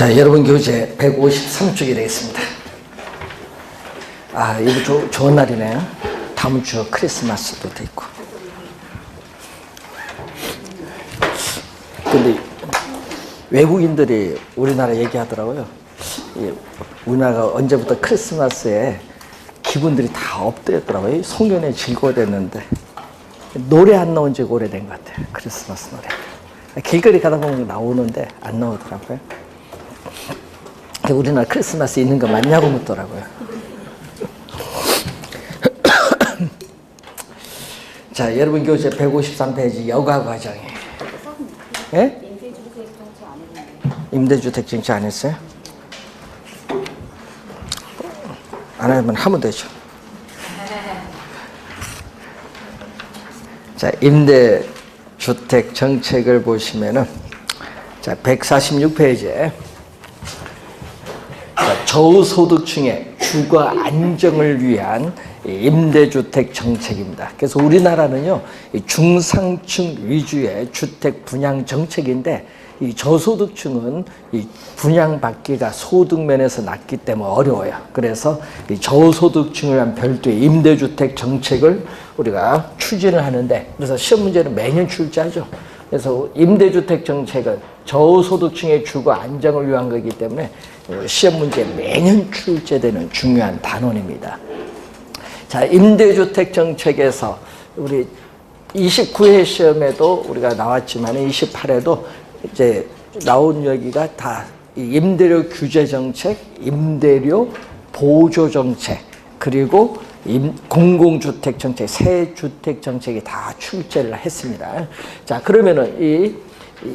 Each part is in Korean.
자, 여러분 교재 153쪽이 되겠습니다. 아, 이거 좋은 날이네요. 다음 주 크리스마스도 돼 있고. 근데 외국인들이 우리나라 얘기하더라고요. 우리나라가 언제부터 크리스마스에 기분들이 다 업되었더라고요. 송년회 즐거워졌는데 노래 안 나온 지 오래된 것 같아요. 크리스마스 노래. 길거리 가다 보면 나오는데 안 나오더라고요. 우리나라 크리스마스 있는 거 맞냐고 묻더라고요. 자, 여러분 교재 153페이지 여가 과정이. 예? 임대주택 정치 안 했어요? 안 하면 하면 되죠. 자, 임대주택 정책을 보시면은, 자, 146페이지에 저소득층의 주거 안정을 위한 임대주택 정책입니다. 그래서 우리나라는요, 중상층 위주의 주택 분양 정책인데, 이 저소득층은 이 분양받기가 소득면에서 낮기 때문에 어려워요. 그래서 이 저소득층을 위한 별도의 임대주택 정책을 우리가 추진을 하는데, 그래서 시험 문제는 매년 출제하죠. 그래서 임대주택 정책은 저소득층의 주거 안정을 위한 거기 때문에 시험 문제 매년 출제되는 중요한 단원입니다. 자, 임대주택 정책에서 우리 29회 시험에도 우리가 나왔지만 28회도 이제 나온 여기가 다 임대료 규제 정책, 임대료 보조 정책, 그리고 공공주택 정책, 새 주택 정책이 다 출제를 했습니다. 자, 그러면은 이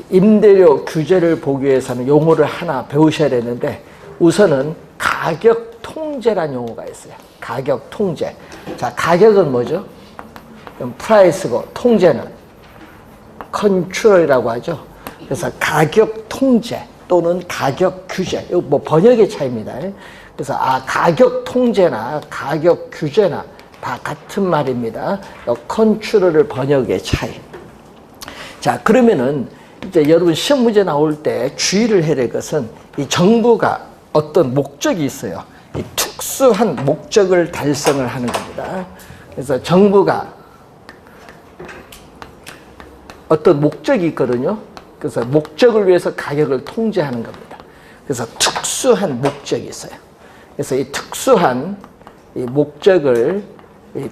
임대료 규제를 보기 위해서는 용어를 하나 배우셔야 되는데, 우선은 가격 통제라는 용어가 있어요. 가격 통제. 자, 가격은 뭐죠? 프라이스고, 통제는 컨트롤이라고 하죠. 그래서 가격 통제 또는 가격 규제, 이거 뭐 번역의 차이입니다. 그래서 가격 통제나 가격 규제나 다 같은 말입니다. 컨트롤을 번역의 차이. 자, 그러면은 이제 여러분 시험 문제 나올 때 주의를 해야 될 것은, 이 정부가 어떤 목적이 있어요. 이 특수한 목적을 달성을 하는 겁니다. 그래서 정부가 어떤 목적이 있거든요. 그래서 목적을 위해서 가격을 통제하는 겁니다. 그래서 특수한 목적이 있어요. 그래서 이 특수한 이 목적을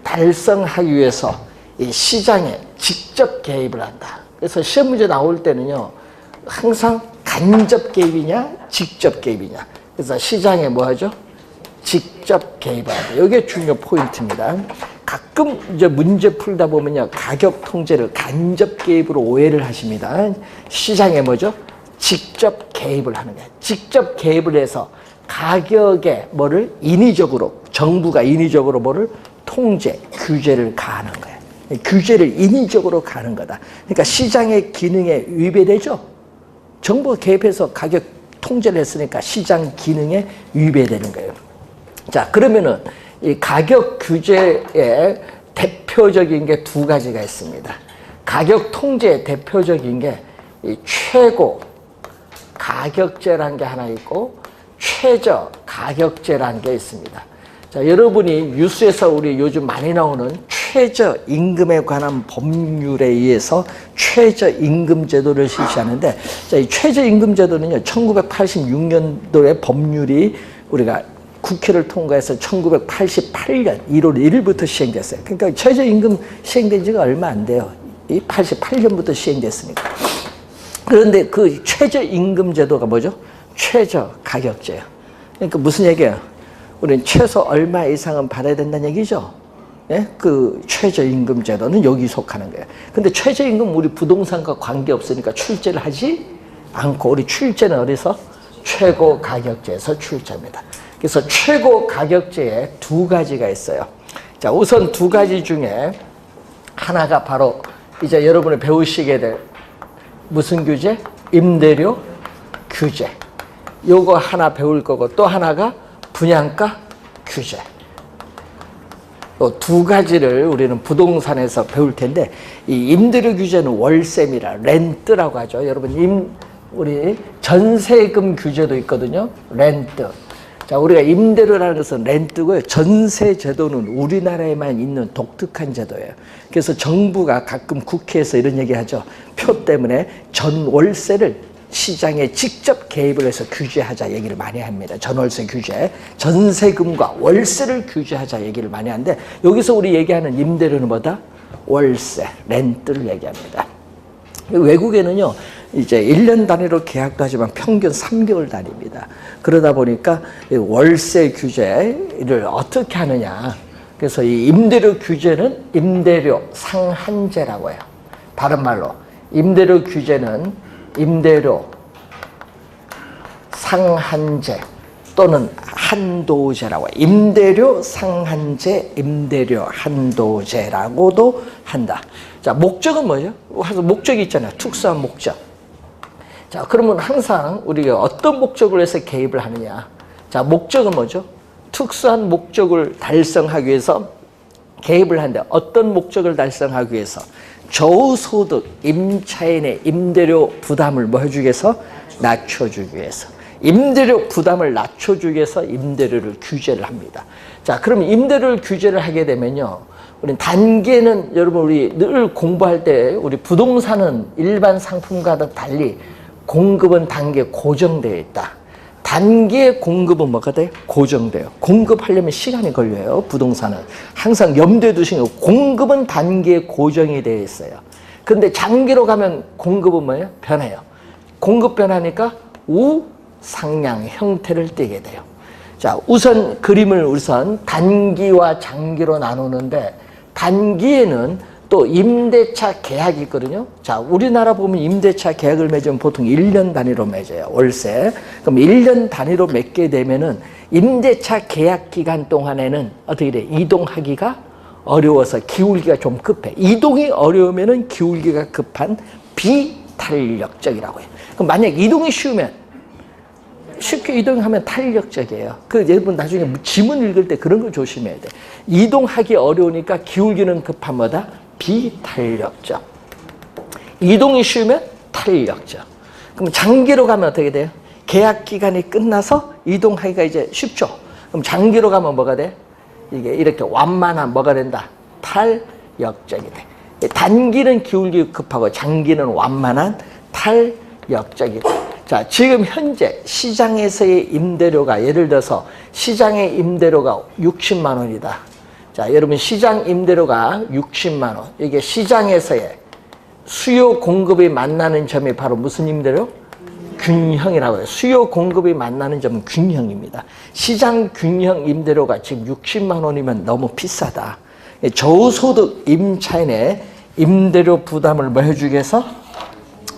달성하기 위해서 이 시장에 직접 개입을 한다. 그래서 시험 문제 나올 때는요, 항상 간접 개입이냐, 직접 개입이냐. 그래서 시장에 뭐 하죠? 직접 개입한다. 이게 중요 포인트입니다. 가끔 이제 문제 풀다 보면요, 가격 통제를 간접 개입으로 오해를 하십니다. 시장에 뭐죠? 직접 개입을 하는 거예요. 직접 개입을 해서 가격에 뭐를 인위적으로, 정부가 인위적으로 뭐를 통제, 규제를 가하는 거예요. 규제를 인위적으로 가는 거다. 그러니까 시장의 기능에 위배되죠. 정부가 개입해서 가격 통제를 했으니까 시장 기능에 위배되는 거예요. 자, 그러면은 이 가격 규제의 대표적인 게 두 가지가 있습니다. 가격 통제의 대표적인 게 이 최고 가격제라는 게 하나 있고 최저 가격제라는 게 있습니다. 자, 여러분이 뉴스에서 우리 요즘 많이 나오는 최저임금에 관한 법률에 의해서 최저임금제도를 실시하는데, 자, 이 최저임금제도는요, 1986년도에 법률이 우리가 국회를 통과해서 1988년 1월 1일부터 시행됐어요. 그러니까 최저임금 시행된 지가 얼마 안 돼요. 이 88년부터 시행됐으니까. 그런데 그 최저임금제도가 뭐죠? 최저가격제예요. 그러니까 무슨 얘기예요? 우리는 최소 얼마 이상은 받아야 된다는 얘기죠. 예? 그 최저임금제도는 여기 속하는 거예요. 근데 최저임금 우리 부동산과 관계없으니까 출제를 하지 않고, 우리 출제는 어디서? 최고가격제에서 출제합니다. 그래서 최고가격제에 두 가지가 있어요. 자, 우선 두 가지 중에 하나가 바로 이제 여러분이 배우시게 될 무슨 규제? 임대료 규제. 요거 하나 배울 거고, 또 하나가 분양가 규제. 두 가지를 우리는 부동산에서 배울 텐데, 이 임대료 규제는 월세입니다. 렌트라고 하죠. 여러분 우리 전세금 규제도 있거든요. 렌트. 자, 우리가 임대료라는 것은 렌트고요. 전세 제도는 우리나라에만 있는 독특한 제도예요. 그래서 정부가 가끔 국회에서 이런 얘기 하죠. 표 때문에 전월세를 시장에 직접 개입을 해서 규제하자 얘기를 많이 합니다. 전월세 규제, 전세금과 월세를 규제하자 얘기를 많이 하는데 여기서 우리 얘기하는 임대료는 뭐다? 월세, 렌트를 얘기합니다. 외국에는요, 이제 1년 단위로 계약도 하지만 평균 3개월 단위입니다. 그러다 보니까 월세 규제를 어떻게 하느냐. 그래서 이 임대료 규제는 임대료 상한제라고 해요. 다른 말로 임대료 규제는 임대료 상한제 또는 한도제라고 해요. 임대료 상한제, 임대료 한도제라고도 한다. 자, 목적은 뭐죠? 목적이 있잖아요. 특수한 목적. 자, 그러면 항상 우리가 어떤 목적을 해서 개입을 하느냐. 자, 목적은 뭐죠? 특수한 목적을 달성하기 위해서 개입을 하는데 어떤 목적을 달성하기 위해서 저소득 임차인의 임대료 부담을 뭐 해주기 위해서? 낮춰주기 위해서. 임대료 부담을 낮춰주기 위해서 임대료를 규제를 합니다. 자, 그럼 임대료를 규제를 하게 되면요. 우리 단계는 여러분 우리 늘 공부할 때 우리 부동산은 일반 상품과는 달리 공급은 단계 고정되어 있다. 단계 공급은 뭐가 돼요? 고정돼요. 공급하려면 시간이 걸려요. 부동산은. 항상 염두에 두시는 공급은 단계에 고정이 되어 있어요. 근데 장기로 가면 공급은 뭐예요? 변해요. 공급 변하니까 우상향 형태를 띠게 돼요. 자, 우선 그림을 단기와 장기로 나누는데 단기에는 또 임대차 계약이 있거든요. 자, 우리나라 보면 임대차 계약을 맺으면 보통 1년 단위로 맺어요. 월세. 그럼 1년 단위로 맺게 되면은 임대차 계약 기간 동안에는 어떻게 돼? 이동하기가 어려워서 기울기가 좀 급해. 이동이 어려우면은 기울기가 급한 비탄력적이라고 해요. 그럼 만약 이동이 쉬우면 쉽게 이동하면 탄력적이에요. 그 여러분 나중에 지문 읽을 때 그런 걸 조심해야 돼. 이동하기 어려우니까 기울기는 급한 뭐다? 비탄력적. 이동이 쉬우면 탄력적. 그럼 장기로 가면 어떻게 돼요? 계약 기간이 끝나서 이동하기가 이제 쉽죠. 그럼 장기로 가면 뭐가 돼? 이게 이렇게 완만한 뭐가 된다? 탄력적이 돼. 단기는 기울기 급하고 장기는 완만한 탄력적이 돼. 자, 지금 현재 시장에서의 임대료가 예를 들어서 시장의 임대료가 60만 원이다. 자, 여러분 시장 임대료가 60만 원. 이게 시장에서의 수요 공급이 만나는 점이 바로 무슨 임대료? 균형이라고 해요. 수요 공급이 만나는 점은 균형입니다. 시장 균형 임대료가 지금 60만 원이면 너무 비싸다. 저소득 임차인의 임대료 부담을 뭐 해주기 위해서?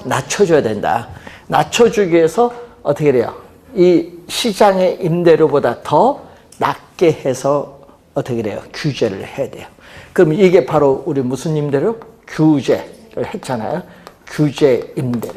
낮춰줘야 된다. 낮춰주기 위해서 어떻게 돼요? 이 시장의 임대료보다 더 낮게 해서 어떻게 돼요? 규제를 해야 돼요. 그럼 이게 바로 우리 무슨 임대료? 규제를 했잖아요. 규제 임대료.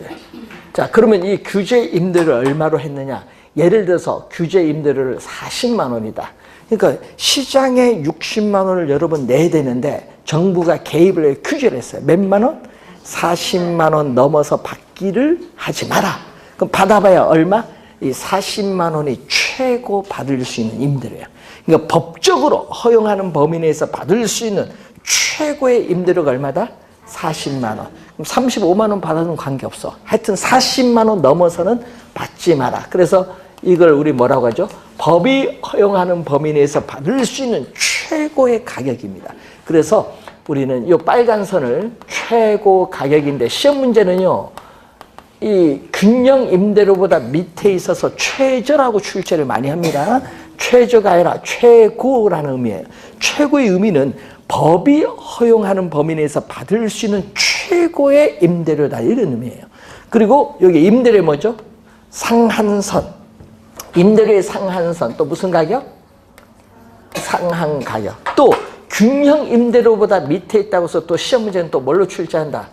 자, 그러면 이 규제 임대료를 얼마로 했느냐? 예를 들어서 규제 임대료를 40만 원이다. 그러니까 시장에 60만 원을 여러분 내야 되는데 정부가 개입을 해 규제를 했어요. 몇만 원? 40만 원 넘어서 받기를 하지 마라. 그럼 받아봐야 얼마? 이 40만 원이 최고 받을 수 있는 임대료예요. 그러니까 법적으로 허용하는 범위 내에서 받을 수 있는 최고의 임대료가 얼마다? 40만 원. 그럼 35만 원 받아도 관계없어. 하여튼 40만 원 넘어서는 받지 마라. 그래서 이걸 우리 뭐라고 하죠? 법이 허용하는 범위 내에서 받을 수 있는 최고의 가격입니다. 그래서 우리는 이 빨간 선을 최고 가격인데 시험 문제는요. 이 균형 임대료보다 밑에 있어서 최저라고 출제를 많이 합니다. 최저가 아니라 최고라는 의미예요. 최고의 의미는 법이 허용하는 범위 내에서 받을 수 있는 최고의 임대료다 이런 의미예요. 그리고 여기 임대료 뭐죠? 상한선. 임대료의 상한선. 또 무슨 가격? 상한 가격. 또 균형 임대료보다 밑에 있다고 해서 또 시험 문제는 또 뭘로 출제한다?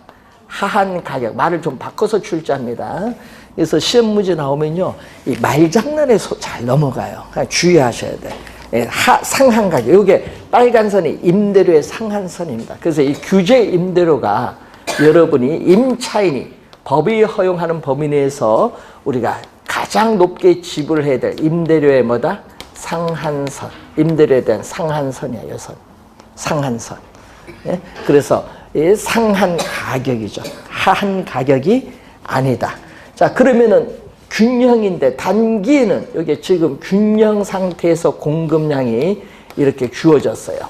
하한 가격. 말을 좀 바꿔서 출제합니다. 그래서 시험 문제 나오면요. 이 말장난에 잘 넘어가요. 주의하셔야 돼. 상한 가격. 이게 빨간 선이 임대료의 상한선입니다. 그래서 이 규제 임대료가 여러분이 임차인이 법이 허용하는 범위 내에서 우리가 가장 높게 지불해야 될 임대료의 뭐다? 상한선. 임대료에 대한 상한선이야, 여선. 상한선. 예? 그래서 이 상한 가격이죠. 하한 가격이 아니다. 자, 그러면은 균형인데 단기에는 여기 지금 균형 상태에서 공급량이 이렇게 주어졌어요.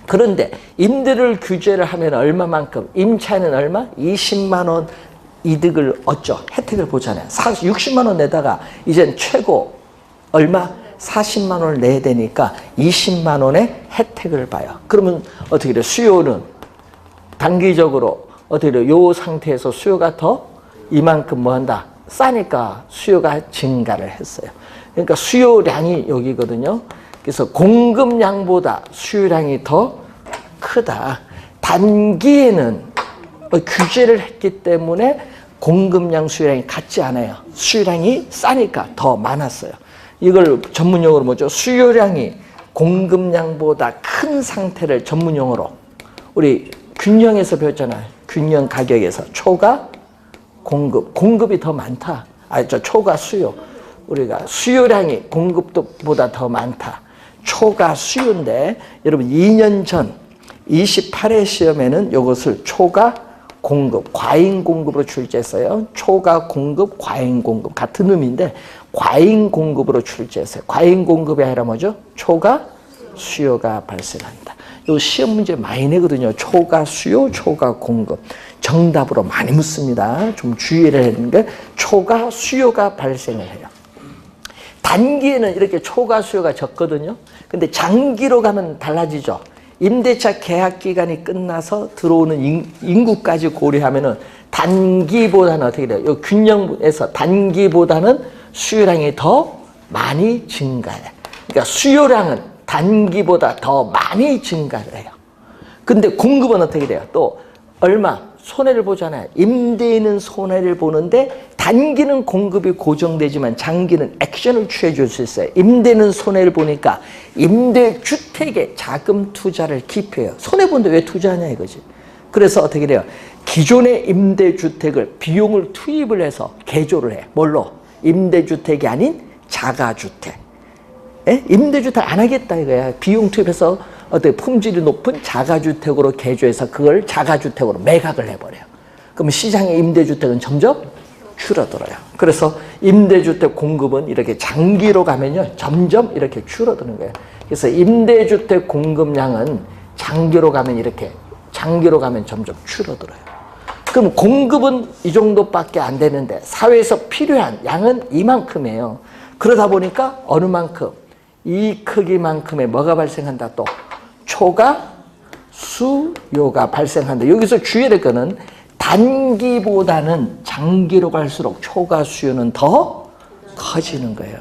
그런데 임대료를 규제를 하면 얼마만큼? 임차인은 얼마? 20만 원 이득을 얻죠. 혜택을 보잖아요. 60만 원 내다가 이젠 최고 얼마? 40만 원을 내야 되니까 20만 원의 혜택을 봐요. 그러면 어떻게 돼요? 수요는 단기적으로 어떻게 돼요? 요 상태에서 수요가 더 이만큼 뭐 한다? 싸니까 수요가 증가를 했어요. 그러니까 수요량이 여기거든요. 그래서 공급량보다 수요량이 더 크다. 단기에는 규제를 했기 때문에 공급량 수요량이 같지 않아요. 수요량이 싸니까 더 많았어요. 이걸 전문용어로 뭐죠? 수요량이 공급량보다 큰 상태를 전문용어로 우리 균형에서 배웠잖아요. 균형 가격에서 초과 공급, 공급이 더 많다. 초과 수요. 우리가 수요량이 공급보다 더 많다. 초과 수요인데 여러분 2년 전 28회 시험에는 이것을 초과 공급, 과잉 공급으로 출제했어요. 초과 공급, 과잉 공급 같은 의미인데 과잉 공급으로 출제했어요. 과잉 공급이 아니라 뭐죠? 초과 수요가 발생한다. 이 시험 문제 많이 내거든요. 초과 수요, 초과 공급. 정답으로 많이 묻습니다. 좀 주의를 했는 게 초과 수요가 발생을 해요. 단기에는 이렇게 초과 수요가 적거든요. 근데 장기로 가면 달라지죠. 임대차 계약 기간이 끝나서 들어오는 인구까지 고려하면은 단기보다는 어떻게 돼요? 이 균형에서 단기보다는 수요량이 더 많이 증가해. 그러니까 수요량은 단기보다 더 많이 증가를 해요. 근데 공급은 어떻게 돼요? 또 얼마? 손해를 보잖아요. 임대인은 손해를 보는데 단기는 공급이 고정되지만 장기는 액션을 취해 줄 수 있어요. 임대는 손해를 보니까 임대주택에 자금 투자를 기피해요. 손해보는데 왜 투자하냐 이거지. 그래서 어떻게 돼요? 기존의 임대주택을 비용을 투입을 해서 개조를 해. 뭘로? 임대주택이 아닌 자가주택. 에? 임대주택 안 하겠다 이거야. 비용 투입해서 어떻게 품질이 높은 자가주택으로 개조해서 그걸 자가주택으로 매각을 해버려요. 그럼 시장의 임대주택은 점점 줄어들어요. 그래서 임대주택 공급은 이렇게 장기로 가면요 점점 이렇게 줄어드는 거예요. 그래서 임대주택 공급량은 장기로 가면 이렇게 장기로 가면 점점 줄어들어요. 그럼 공급은 이 정도밖에 안 되는데 사회에서 필요한 양은 이만큼이에요. 그러다 보니까 어느 만큼 이 크기만큼의 뭐가 발생한다 또 초과 수요가 발생한다. 여기서 주의해야 될 거는 단기보다는 장기로 갈수록 초과 수요는 더 커지는 거예요.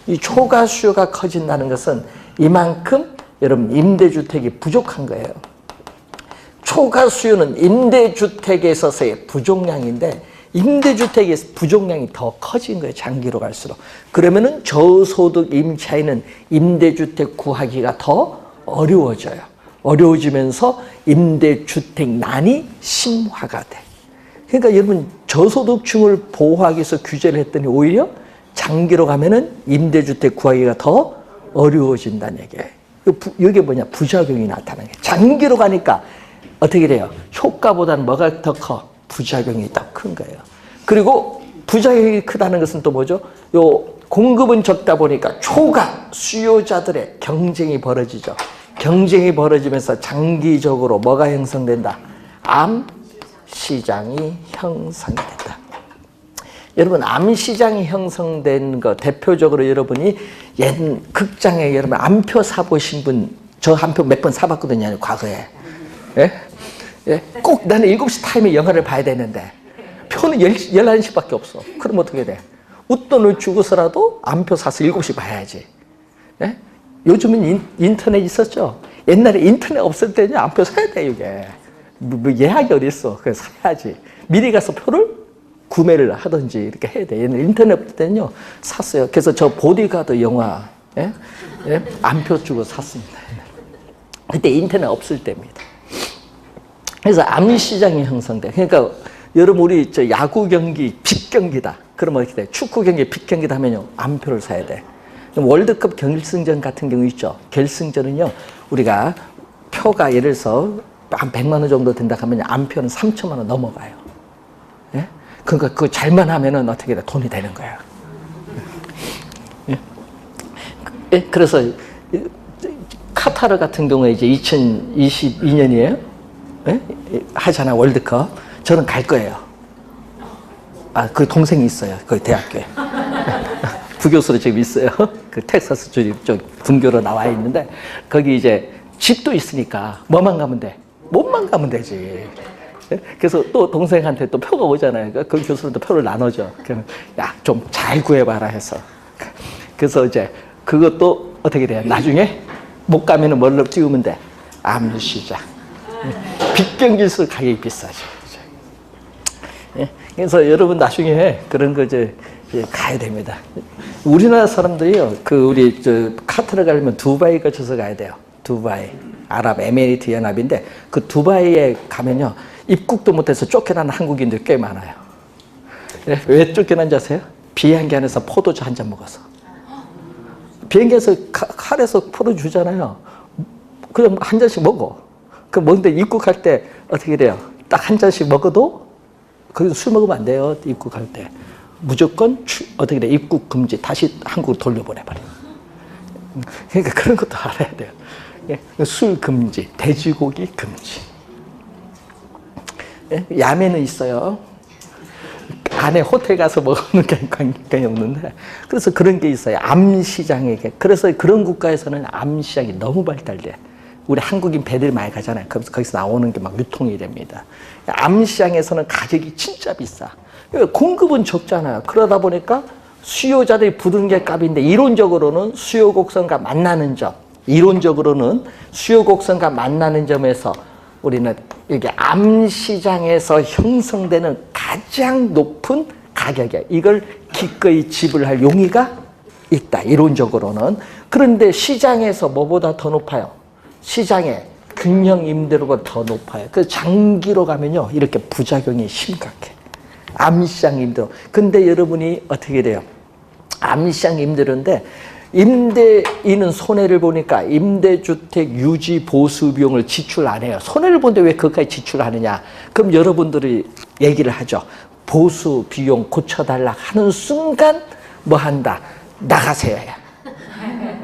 이 초과 수요가 커진다는 것은 이만큼 여러분 임대주택이 부족한 거예요. 초과 수요는 임대주택에 있어서의 부족량인데 임대주택의 부족량이 더 커진 거예요. 장기로 갈수록. 그러면은 저소득 임차인은 임대주택 구하기가 더 어려워져요. 어려워지면서 임대주택난이 심화가 돼. 그러니까 여러분 저소득층을 보호하기 위해서 규제를 했더니 오히려 장기로 가면은 임대주택 구하기가 더 어려워진다는 얘기예요. 이게 뭐냐? 부작용이 나타나는 거예요. 장기로 가니까 어떻게 돼요? 효과보다는 뭐가 더 커? 부작용이 더 큰 거예요. 그리고 부작용이 크다는 것은 또 뭐죠? 요 공급은 적다 보니까 초과 수요자들의 경쟁이 벌어지죠. 경쟁이 벌어지면서 장기적으로 뭐가 형성된다? 암시장이 형성된다. 여러분 암시장이 형성된 거 대표적으로 여러분이 옛 극장에 여러분 암표 사보신 분 저 한 표 몇 번 사봤거든요. 과거에. 예? 예? 꼭 나는 7시 타임에 영화를 봐야 되는데 표는 11시밖에 없어. 그럼 어떻게 돼? 웃돈을 주고서라도 암표 사서 7시 봐야지. 예? 요즘은 인터넷 있었죠? 옛날에 인터넷 없을 때는 암표 사야 돼, 이게. 뭐 예약이 어딨어. 그래서 사야지. 미리 가서 표를 구매를 하든지 이렇게 해야 돼. 옛날 인터넷 없을 때는요, 샀어요. 그래서 저 보디가드 영화, 예? 예? 암표 주고 샀습니다. 그때 인터넷 없을 때입니다. 그래서 암시장이 형성돼. 그러니까 여러분 우리 저 야구 경기 빅 경기다. 그러면 어떻게 돼? 축구 경기 빅 경기다 하면요. 암표를 사야 돼. 월드컵 결승전 같은 경우 있죠. 결승전은요. 우리가 표가 예를 들어서 한 100만 원 정도 된다 하면 암표는 3천만 원 넘어가요. 예? 그러니까 그거 잘만 하면은 어떻게 돼? 돈이 되는 거야. 예? 예? 그래서 카타르 같은 경우에 이제 2022년이에요. 예? 하잖아 월드컵. 저는 갈 거예요. 아, 그 동생이 있어요. 거기 대학교에. 부교수로 지금 있어요. 그 텍사스 쪽 분교로 나와 있는데 거기 이제 집도 있으니까 뭐만 가면 돼. 몸만 가면 되지. 그래서 또 동생한테 또 표가 오잖아요. 그 교수는 또 표를 나눠줘. 그러면 야, 좀 잘 구해봐라 해서. 그래서 이제 그것도 어떻게 돼요? 나중에 못 가면은 뭘로 띄우면 돼? 암시장. 빅경기수 가격이 비싸죠. 그래서 여러분 나중에 그런 거 이제 가야 됩니다. 우리나라 사람들이요, 우리 카타르 가려면 두바이 거쳐서 가야 돼요. 두바이. 아랍에미리트 연합인데 그 두바이에 가면요, 입국도 못해서 쫓겨나는 한국인들 꽤 많아요. 왜 쫓겨난지 아세요? 비행기 안에서 포도주 한 잔 먹어서. 비행기에서 칼에서 포도주 주잖아요. 그냥 한 잔씩 먹어. 그 먹는데 입국할 때 어떻게 돼요? 딱 한 잔씩 먹어도 거기서 술 먹으면 안 돼요. 입국할 때. 무조건 어떻게 돼? 입국 금지. 다시 한국으로 돌려보내버려. 그러니까 그런 것도 알아야 돼요. 술 금지, 돼지고기 금지. 야매는 있어요. 안에 호텔 가서 먹는 게 관계가 없는데. 그래서 그런 게 있어요. 암시장에. 그래서 그런 국가에서는 암시장이 너무 발달돼. 우리 한국인 배들 많이 가잖아요. 그래서 거기서 나오는 게 막 유통이 됩니다. 암시장에서는 가격이 진짜 비싸. 공급은 적잖아요. 그러다 보니까 수요자들이 부르는 게 값인데 이론적으로는 수요 곡선과 만나는 점, 이론적으로는 수요 곡선과 만나는 점에서 우리는 여기 암시장에서 형성되는 가장 높은 가격이야. 이걸 기꺼이 지불할 용의가 있다. 이론적으로는. 그런데 시장에서 뭐보다 더 높아요? 시장에 균형 임대료가 더 높아요. 그 장기로 가면요, 이렇게 부작용이 심각해. 암시장 임대료. 근데 여러분이 어떻게 돼요? 암시장 임대료인데 임대인은 손해를 보니까 임대주택 유지 보수 비용을 지출 안 해요. 손해를 보는데 왜 그것까지 지출하느냐? 그럼 여러분들이 얘기를 하죠. 보수 비용 고쳐달라 하는 순간 뭐 한다? 나가세요.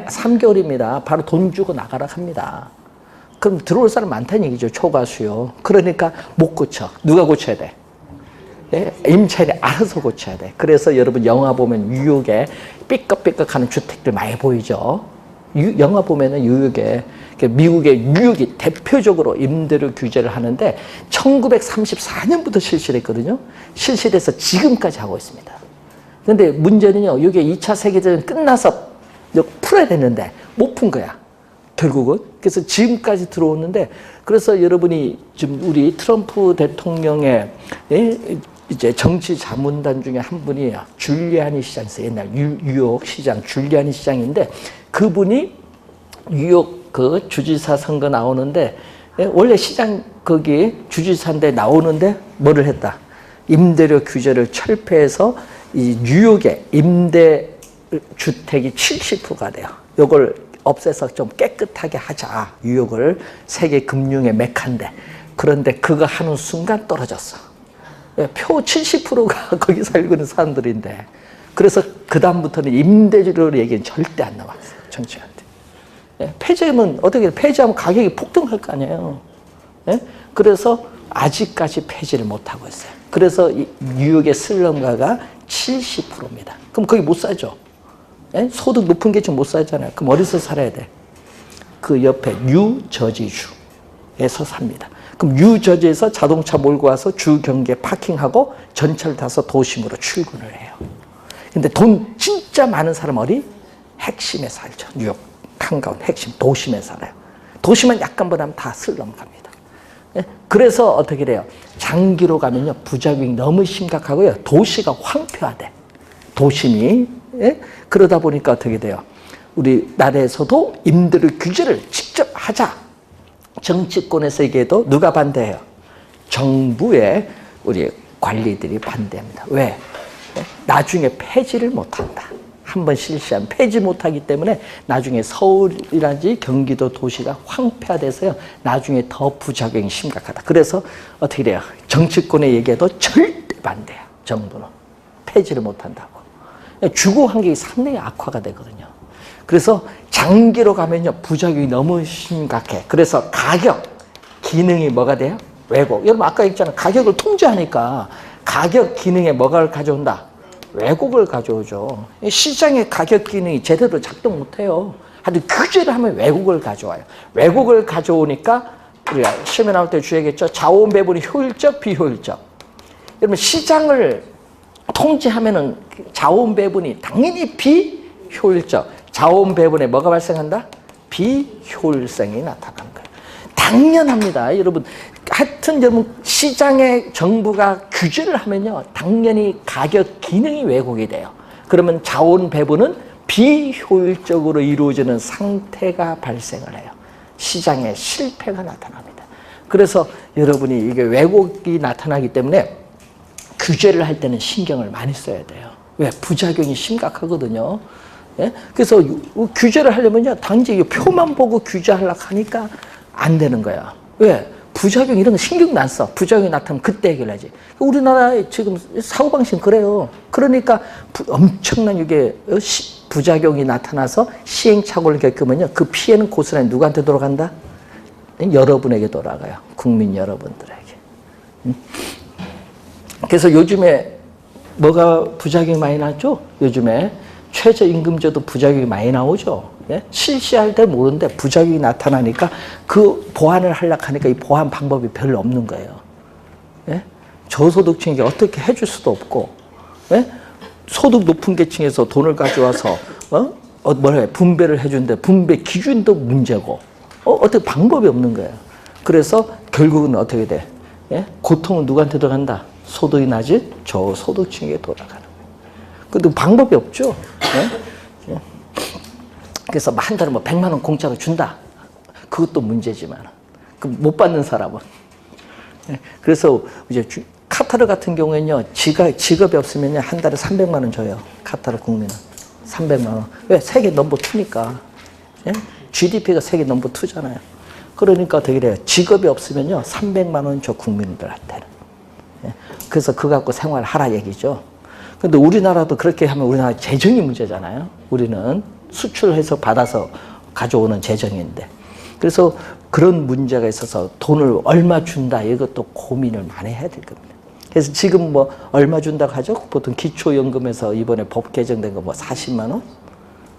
3개월입니다. 바로 돈 주고 나가라 합니다. 그럼 들어올 사람 많다는 얘기죠. 초과 수요. 그러니까 못 고쳐. 누가 고쳐야 돼? 임차인이 알아서 고쳐야 돼. 그래서 여러분 영화 보면 뉴욕에 삐걱삐걱하는 주택들 많이 보이죠. 영화 보면은 뉴욕에, 미국의 뉴욕이 대표적으로 임대료 규제를 하는데 1934년부터 실시했거든요. 실시해서 지금까지 하고 있습니다. 그런데 문제는요, 이게 2차 세계대전 끝나서 풀어야 되는데 못 푼 거야. 결국은. 그래서 지금까지 들어오는데, 그래서 여러분이 지금 우리 트럼프 대통령의 이제 정치 자문단 중에 한 분이 줄리아니 시장 있어요. 옛날 뉴욕 시장 줄리아니 시장인데 그분이 뉴욕 그 주지사 선거 나오는데 원래 시장 거기 주지사인데 나오는데 뭐를 했다? 임대료 규제를 철폐해서 이 뉴욕의 임대 주택이 70%가 돼요. 요걸 없애서 좀 깨끗하게 하자. 뉴욕을 세계 금융의 메카인데. 그런데 그거 하는 순간 떨어졌어. 표 70%가 거기 살고 있는 사람들인데. 그래서 그다음부터는 임대료를 얘기는 절대 안 나왔어요. 정치한테. 폐지하면 어떻게 폐지하면 가격이 폭등할 거 아니에요. 그래서 아직까지 폐지를 못하고 있어요. 그래서 뉴욕의 슬럼가가 70%입니다. 그럼 거기 못 살죠. 소득 높은 게 좀 못 살잖아요. 그럼 어디서 살아야 돼? 그 옆에 뉴저지주에서 삽니다. 그럼 뉴저지에서 자동차 몰고 와서 주 경계에 파킹하고 전철 타서 도심으로 출근을 해요. 근데 돈 진짜 많은 사람 어디? 핵심에 살죠. 뉴욕 한가운데 핵심 도심에 살아요. 도시만 약간보다 다 슬럼 갑니다. 그래서 어떻게 돼요? 장기로 가면요 부작용이 너무 심각하고요. 도시가 황폐화돼. 도심이. 그러다 보니까 어떻게 돼요? 우리 나라에서도 임대료 규제를 직접 하자. 정치권에서 얘기해도 누가 반대해요? 정부의 우리 관리들이 반대합니다. 왜? 나중에 폐지를 못한다. 한번 실시하면 폐지 못하기 때문에 나중에 서울이라든지 경기도 도시가 황폐화돼서요. 나중에 더 부작용이 심각하다. 그래서 어떻게 돼요? 정치권의 얘기에도 절대 반대야. 정부는. 폐지를 못한다고. 주거 환경이 상당히 악화가 되거든요. 그래서 장기로 가면요. 부작용이 너무 심각해. 그래서 가격, 기능이 뭐가 돼요? 왜곡. 여러분 아까 얘기했잖아요. 가격을 통제하니까 가격 기능에 뭐가 가져온다? 왜곡을 가져오죠. 시장의 가격 기능이 제대로 작동 못해요. 하여튼 규제를 하면 왜곡을 가져와요. 왜곡을 가져오니까 우리가 시험에 나올 때 주의하겠죠. 자원 배분이 효율적, 비효율적. 여러분 시장을 통제하면은 자원 배분이 당연히 비효율적. 자원 배분에 뭐가 발생한다? 비효율성이 나타나는 거예요. 당연합니다. 여러분 하여튼 여러분 시장에 정부가 규제를 하면요. 당연히 가격 기능이 왜곡이 돼요. 그러면 자원 배분은 비효율적으로 이루어지는 상태가 발생을 해요. 시장에 실패가 나타납니다. 그래서 여러분이 이게 왜곡이 나타나기 때문에 규제를 할 때는 신경을 많이 써야 돼요. 왜? 부작용이 심각하거든요. 예? 그래서 규제를 하려면요. 단지 표만 보고 규제하려고 하니까 안 되는 거야. 왜? 부작용 이런 거 신경도 안 써. 부작용이 나타나면 그때 해결하지. 우리나라의 지금 사고방식은 그래요. 그러니까 엄청난 이게 부작용이 나타나서 시행착오를 겪으면요. 그 피해는 고스란히 누구한테 돌아간다? 여러분에게 돌아가요. 국민 여러분들에게. 그래서 요즘에 뭐가 부작용이 많이 나죠? 요즘에 최저임금제도 부작용이 많이 나오죠. 예? 실시할 때 모르는데 부작용이 나타나니까 그 보완을 하려고 하니까 이 보완 방법이 별로 없는 거예요. 예? 저소득층에게 어떻게 해줄 수도 없고, 예? 소득 높은 계층에서 돈을 가져와서 분배를 해주는데 분배 기준도 문제고, 어떻게 방법이 없는 거예요. 그래서 결국은 어떻게 돼? 예? 고통은 누구한테 들어간다? 소득이 낮은 저소득층에게 돌아가는 거예요. 근데 방법이 없죠. 예? 그래서 한 달에 뭐 100만 원 공짜로 준다. 그것도 문제지만 못 받는 사람은. 예? 그래서 이제 카타르 같은 경우에는요. 직업이 없으면요. 한 달에 300만 원 줘요. 카타르 국민은 300만 원. 왜? 세계 넘버 2니까. 예? GDP가 세계 넘버 2잖아요. 그러니까 어떻게 돼요? 직업이 없으면요. 300만 원 줘 국민들한테. 예? 그래서 그거 갖고 생활하라 얘기죠. 근데 우리나라도 그렇게 하면 우리나라 재정이 문제잖아요. 우리는 수출해서 받아서 가져오는 재정인데. 그래서 그런 문제가 있어서 돈을 얼마 준다 이것도 고민을 많이 해야 될 겁니다. 그래서 지금 뭐 얼마 준다고 하죠? 보통 기초연금에서 이번에 법 개정된 거 뭐 40만 원?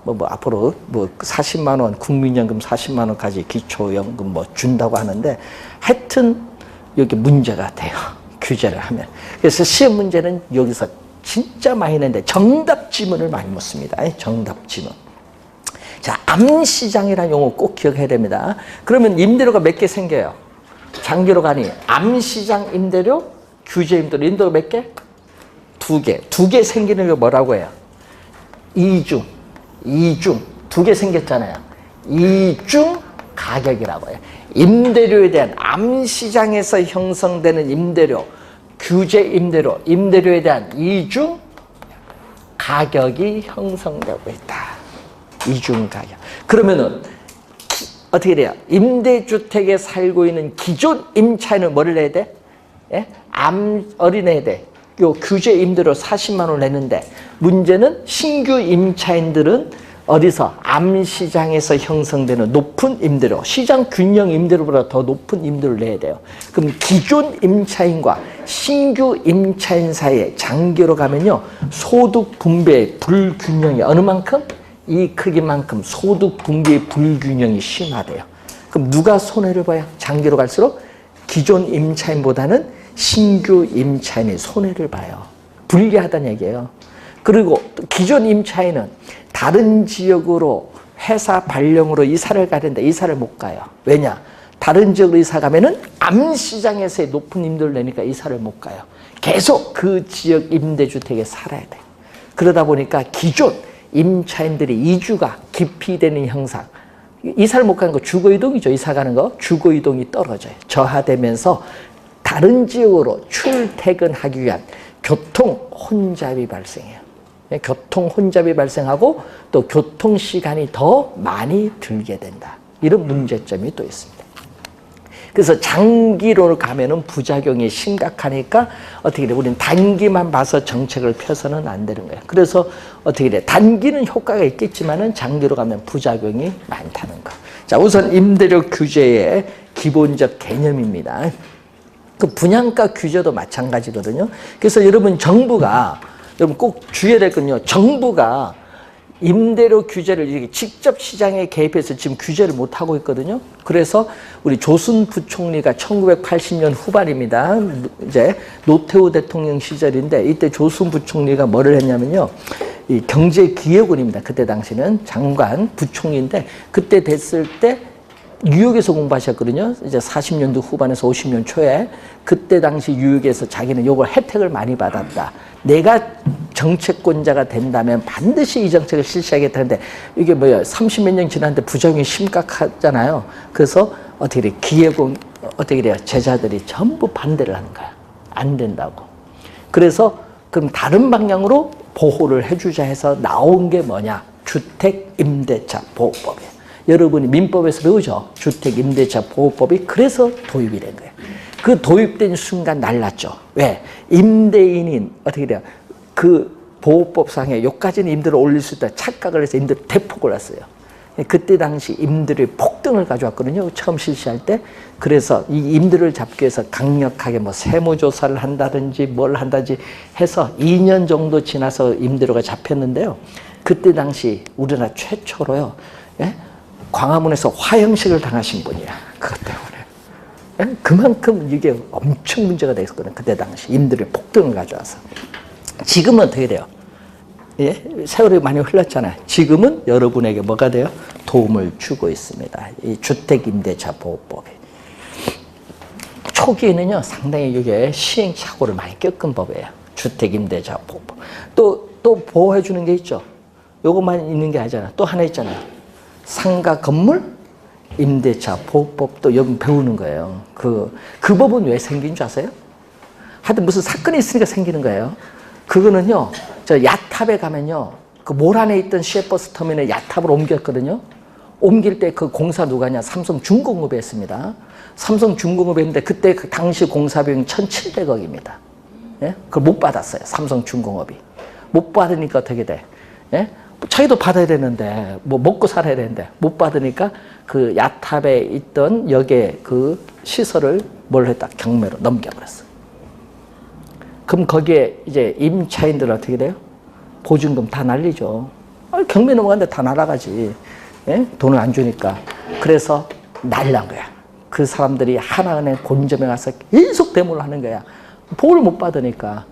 뭐 앞으로 뭐 40만 원, 국민연금 40만 원까지 기초연금 뭐 준다고 하는데 하여튼 여기 문제가 돼요. 규제를 하면. 그래서 시험 문제는 여기서 진짜 많이 내는데 정답 지문을 많이 묻습니다. 정답 지문. 자, 암시장이라는 용어 꼭 기억해야 됩니다. 그러면 임대료가 몇 개 생겨요? 장기로 가니 암시장 임대료, 규제 임대료, 임대료 몇 개? 2개. 2개 생기는 게 뭐라고 해요? 이중. 2개 생겼잖아요. 이중 가격이라고 해요. 임대료에 대한 암시장에서 형성되는 임대료, 규제 임대료, 임대료에 대한 이중 가격이 형성되고 있다. 이중 가격. 그러면은 어떻게 돼요? 임대주택에 살고 있는 기존 임차인은 뭐를 내야 돼? 예? 어린애들. 요 규제 임대료 40만 원을 내는데 문제는 신규 임차인들은 어디서? 암시장에서 형성되는 높은 임대료, 시장 균형 임대료보다 더 높은 임대료를 내야 돼요. 그럼 기존 임차인과 신규 임차인 사이에 장기로 가면요. 소득 분배의 불균형이 어느 만큼? 이 크기만큼 소득 분배의 불균형이 심화돼요. 그럼 누가 손해를 봐요? 장기로 갈수록 기존 임차인보다는 신규 임차인이 손해를 봐요. 불리하다는 얘기예요. 그리고 기존 임차인은 다른 지역으로 회사 발령으로 이사를 가는데 이사를 못 가요. 왜냐? 다른 지역으로 이사 가면은 암시장에서의 높은 임대료를 내니까 이사를 못 가요. 계속 그 지역 임대주택에 살아야 돼요. 그러다 보니까 기존 임차인들의 이주가 기피되는 형상. 이사를 못 가는 거 주거이동이죠. 이사 가는 거 주거이동이 떨어져요. 저하되면서 다른 지역으로 출퇴근하기 위한 교통 혼잡이 발생해요. 교통 혼잡이 발생하고 또 교통 시간이 더 많이 들게 된다. 이런 문제점이 또 있습니다. 그래서 장기로 가면은 부작용이 심각하니까 어떻게 돼? 우리는 단기만 봐서 정책을 펴서는 안 되는 거예요. 그래서 어떻게 돼? 단기는 효과가 있겠지만은 장기로 가면 부작용이 많다는 거. 자, 우선 임대료 규제의 기본적 개념입니다. 그 분양가 규제도 마찬가지거든요. 그래서 여러분 여러분 꼭 주의해야 될 건요. 정부가 임대료 규제를 이렇게 직접 시장에 개입해서 지금 규제를 못 하고 있거든요. 그래서 우리 조순 부총리가 1980년 후반입니다. 이제 노태우 대통령 시절인데 이때 조순 부총리가 뭐를 했냐면요. 이 경제기획원입니다. 그때 당시는 장관 부총리인데 그때 됐을 때 뉴욕에서 공부하셨거든요. 이제 40년대 후반에서 50년 초에 그때 당시 뉴욕에서 자기는 요걸 혜택을 많이 받았다. 내가 정책권자가 된다면 반드시 이 정책을 실시하겠다는데 이게 뭐야 30몇 년 지났는데 부작용이 심각하잖아요. 그래서 어떻게 돼? 기획원 어떻게 돼요? 제자들이 전부 반대를 하는 거야. 안 된다고. 그래서 그럼 다른 방향으로 보호를 해주자 해서 나온 게 뭐냐? 주택임대차 보호법이에요. 여러분이 민법에서 배우죠. 주택임대차 보호법이 그래서 도입이 된 거예요. 그 도입된 순간 날랐죠. 왜? 임대인인 어떻게 돼요? 그 보호법상에 여기까지는 임대를 올릴 수 있다 착각을 해서 임대를 대폭을 했어요. 그때 당시 임대료의 폭등을 가져왔거든요. 처음 실시할 때. 그래서 이 임대료를 잡기 위해서 강력하게 뭐 세무조사를 한다든지 뭘 한다든지 해서 2년 정도 지나서 임대료가 잡혔는데요. 그때 당시 우리나라 최초로요. 예? 광화문에서 화형식을 당하신 분이야. 그것 때문에. 예? 그만큼 이게 엄청 문제가 됐었거든요. 그때 당시 임대료의 폭등을 가져와서. 지금은 어떻게 돼요? 예? 세월이 많이 흘렀잖아요. 지금은 여러분에게 뭐가 돼요? 도움을 주고 있습니다. 이 주택임대차 보호법이. 초기에는요, 상당히 이게 시행착오를 많이 겪은 법이에요. 주택임대차 보호법. 또 보호해주는 게 있죠. 요것만 있는 게 아니잖아요. 또 하나 있잖아요. 상가 건물 임대차 보호법도 여러분 배우는 거예요. 그 법은 왜 생긴 줄 아세요? 하여튼 무슨 사건이 있으니까 생기는 거예요. 그거는요, 저 야탑에 가면요, 그 몰 안에 있던 시외버스 터미널 야탑으로 옮겼거든요. 옮길 때 그 공사 누가 하냐? 삼성중공업이 했습니다. 삼성중공업이 했는데 그때 그 당시 공사 비용이 1,700억입니다. 예? 그걸 못 받았어요. 삼성중공업이. 못 받으니까 어떻게 돼? 예? 자기도 받아야 되는데, 뭐 먹고 살아야 되는데, 못 받으니까 그 야탑에 있던 역의 그 시설을 뭘 했다? 경매로 넘겨버렸어. 그럼 거기에 이제 임차인들 어떻게 돼요? 보증금 다 날리죠. 경매 넘어갔는데 다 날아가지. 예? 돈을 안 주니까. 그래서 날란 거야. 그 사람들이 하나은행 본점에 가서 계속 데모를 하는 거야. 보호를 못 받으니까.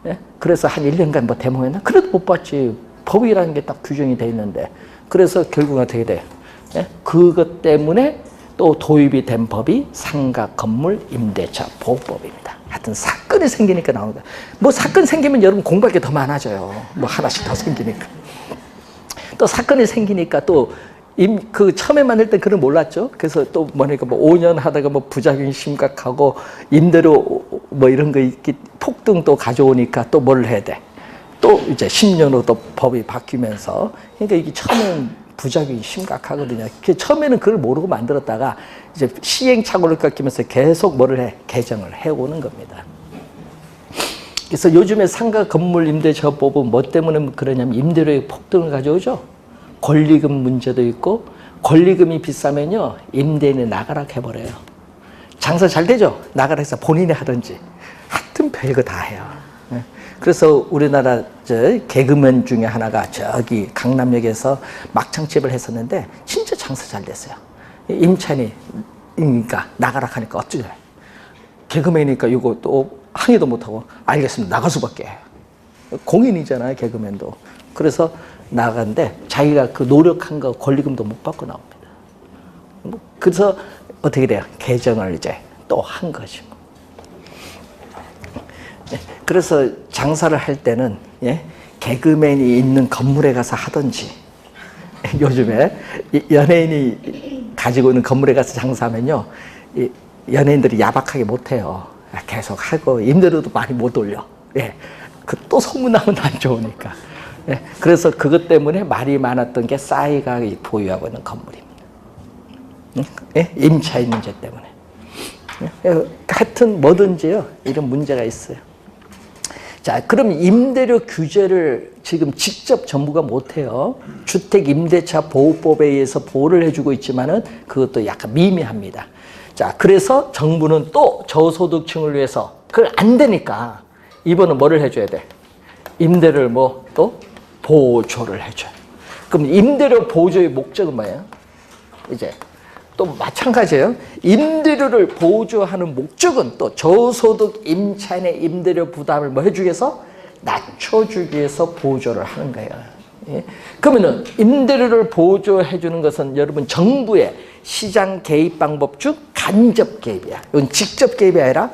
예? 그래서 한 1년간 뭐 데모했나? 그래도 못 받지. 법이라는 게 딱 규정이 돼 있는데. 그래서 결국 어떻게 돼? 예? 그것 때문에 또 도입이 된 법이 상가 건물 임대차 보호법입니다. 하여튼 사건이 생기니까 나오는 거야. 뭐 사건 생기면 여러분 공부할 게 더 많아져요. 뭐 하나씩 더 생기니까. 또 사건이 생기니까 또 그 처음에 만들 때 그걸 몰랐죠. 그래서 또 뭐니까 뭐 5년 하다가 뭐 부작용이 심각하고 임대료 뭐 이런 거 있기 폭등 또 가져오니까 또 뭘 해야 돼. 또 이제 10년으로 또 법이 바뀌면서 그러니까 이게 처음엔 부작용이 심각하거든요. 처음에는 그걸 모르고 만들었다가 이제 시행착오를 겪으면서 계속 뭐를 해? 개정을 해오는 겁니다. 그래서 요즘에 상가 건물 임대차법은 뭐 때문에 그러냐면 임대료의 폭등을 가져오죠. 권리금 문제도 있고 권리금이 비싸면요 임대인이 나가라 해버려요. 장사 잘 되죠? 나가라 해서 본인이 하든지 하여튼 별거 다 해요. 그래서 우리나라 개그맨 중에 하나가 저기 강남역에서 막창집을 했었는데 진짜 장사 잘 됐어요. 임차인이니까 나가라 하니까 어쩌죠? 개그맨이니까 이거 또 항의도 못하고 알겠습니다. 나갈 수밖에. 공인이잖아요. 개그맨도. 그래서 나갔는데 자기가 그 노력한 거 권리금도 못 받고 나옵니다. 그래서 어떻게 돼요? 개정을 이제 또 한 것이고. 그래서 장사를 할 때는 예? 개그맨이 있는 건물에 가서 하든지 요즘에 연예인이 가지고 있는 건물에 가서 장사하면요 연예인들이 야박하게 못해요. 계속 하고 임대료도 많이 못 올려. 예. 그 또 소문나면 안 좋으니까. 예. 그래서 그것 때문에 말이 많았던 게 싸이가 보유하고 있는 건물입니다. 예? 임차인 문제 때문에. 예? 하여튼 뭐든지요. 이런 문제가 있어요. 자, 그럼 임대료 규제를 지금 직접 정부가 못해요. 주택임대차보호법에 의해서 보호를 해주고 있지만은 그것도 약간 미미합니다. 자, 그래서 정부는 또 저소득층을 위해서 그걸 안 되니까 이번은 뭐를 해줘야 돼? 임대료를 뭐 또 보조를 해줘요. 그럼 임대료 보조의 목적은 뭐예요? 이제 또 마찬가지예요. 임대료를 보조하는 목적은 또 저소득 임차인의 임대료 부담을 뭐 해주기 위해서? 낮춰주기 위해서 보조를 하는 거예요. 예? 그러면은 임대료를 보조해 주는 것은 여러분 정부의 시장 개입 방법 중 간접 개입이야. 이건 직접 개입이 아니라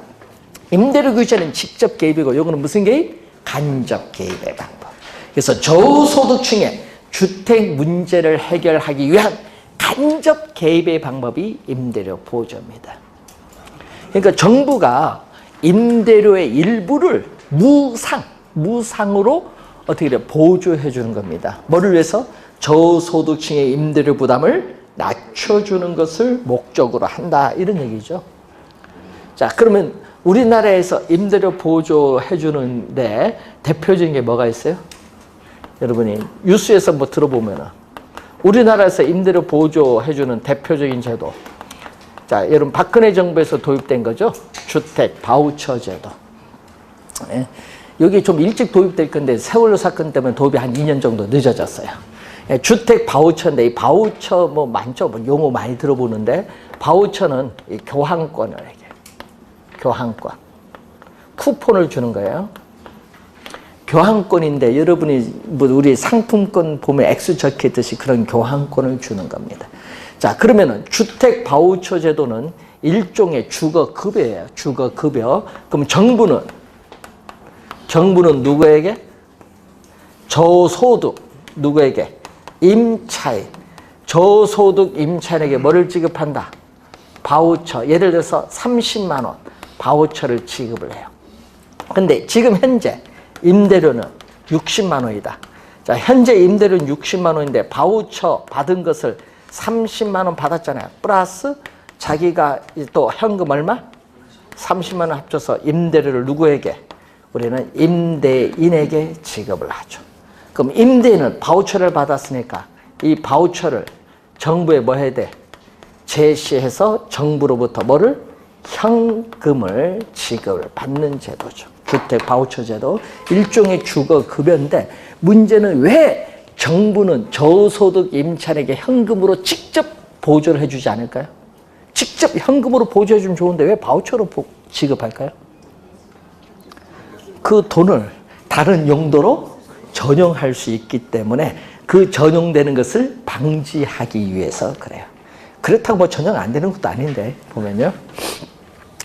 임대료 규제는 직접 개입이고 이거는 무슨 개입? 간접 개입의 방법. 그래서 저소득층의 주택 문제를 해결하기 위한 간접 개입의 방법이 임대료 보조입니다. 그러니까 정부가 임대료의 일부를 무상으로 어떻게 돼요? 보조해 주는 겁니다. 뭐를 위해서? 저소득층의 임대료 부담을 낮춰주는 것을 목적으로 한다. 이런 얘기죠. 자, 그러면 우리나라에서 임대료 보조해 주는데 대표적인 게 뭐가 있어요? 여러분이 뉴스에서 뭐 들어보면은 우리나라에서 임대료 보조해 주는 대표적인 제도. 자, 여러분 박근혜 정부에서 도입된 거죠. 주택 바우처 제도. 예. 여기 좀 일찍 도입될 건데 세월호 사건 때문에 도입이 한 2년 정도 늦어졌어요. 예, 주택 바우처인데 이 바우처 뭐 많죠. 뭐 용어 많이 들어보는데 바우처는 이 교환권을 얘기해요. 교환권. 쿠폰을 주는 거예요. 교환권인데 여러분이 뭐 우리 상품권 보면 X 적혀있듯이 그런 교환권을 주는 겁니다. 자, 그러면은 주택 바우처 제도는 일종의 주거급여예요. 주거급여. 그럼 정부는 누구에게? 저소득 누구에게? 임차인. 저소득 임차인에게 뭐를 지급한다? 바우처. 예를 들어서 30만 원 바우처를 지급을 해요. 근데 지금 현재 임대료는 60만 원이다. 자, 현재 임대료는 60만 원인데 바우처 받은 것을 30만 원 받았잖아요. 플러스 자기가 또 현금 얼마? 30만 원 합쳐서 임대료를 누구에게? 우리는 임대인에게 지급을 하죠. 그럼 임대인은 바우처를 받았으니까 이 바우처를 정부에 뭐 해야 돼? 제시해서 정부로부터 뭐를? 현금을 지급을 받는 제도죠. 주택 바우처 제도. 일종의 주거급여인데 문제는 왜 정부는 저소득 임차인에게 현금으로 직접 보조를 해주지 않을까요? 직접 현금으로 보조해주면 좋은데 왜 바우처로 지급할까요? 그 돈을 다른 용도로 전용할 수 있기 때문에 그 전용되는 것을 방지하기 위해서 그래요. 그렇다고 뭐 전용 안 되는 것도 아닌데 보면요.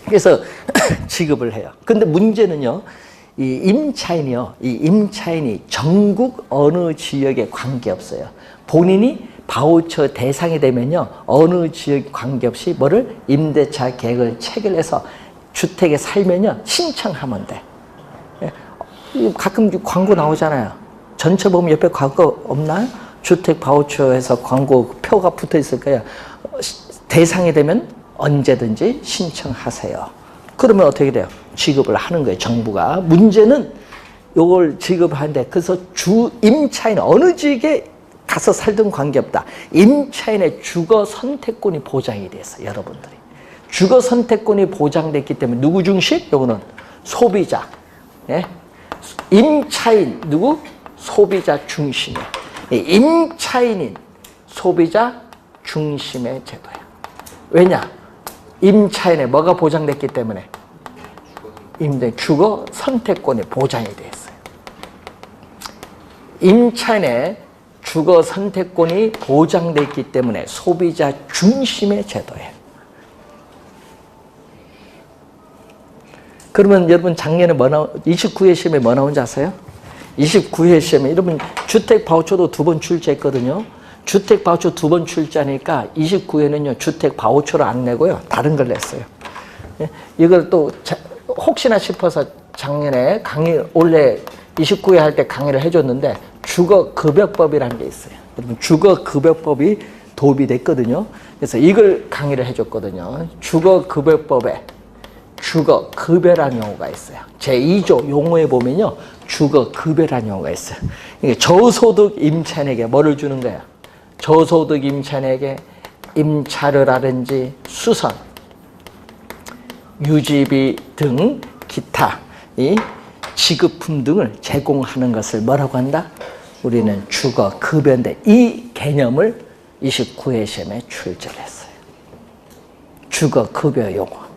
그래서 지급을 해요. 근데 문제는요. 이 임차인이 전국 어느 지역에 관계없어요. 본인이 바우처 대상이 되면요. 어느 지역 관계없이 뭐를? 임대차 계획을 체결해서 주택에 살면요. 신청하면 돼. 가끔 광고 나오잖아요. 전체 보면 옆에 광고 없나요? 주택 바우처에서 광고 표가 붙어 있을 거예요. 대상이 되면 언제든지 신청하세요. 그러면 어떻게 돼요? 지급을 하는 거예요, 정부가. 문제는 이걸 지급하는데, 그래서 임차인 어느 지역에 가서 살든 관계없다. 임차인의 주거 선택권이 보장이 돼서 여러분들이. 주거 선택권이 보장됐기 때문에 누구 중심? 이거는 소비자. 예? 임차인 누구? 소비자 중심이에요. 임차인인 소비자 중심의 제도예요. 왜냐? 임차인의 뭐가 보장됐기 때문에? 주거 선택권이 보장이 되어 있어요. 임차인의 주거 선택권이 보장됐기 때문에 소비자 중심의 제도예요. 그러면 여러분 작년에 29회 시험에 뭐 나온지 아세요? 29회 시험에 여러분 주택 바우처도 2번 출제했거든요. 주택 바우처 2번 출제하니까 29회는요 주택 바우처를 안 내고요 다른 걸 냈어요. 이걸 또 혹시나 싶어서 작년에 올해 29회 할 때 강의를 해줬는데 주거급여법이라는 게 있어요. 여러분 주거급여법이 도입이 됐거든요. 그래서 이걸 강의를 해줬거든요. 주거급여법에 주거급여라는 용어가 있어요. 제2조 용어에 보면요. 주거급여라는 용어가 있어요. 이게 저소득 임차인에게 뭐를 주는 거야? 저소득 임차인에게 임차료라든지 수선, 유지비 등 기타 이 지급품 등을 제공하는 것을 뭐라고 한다? 우리는 주거급여인데 이 개념을 29회 시험에 출제를 했어요. 주거급여 용어.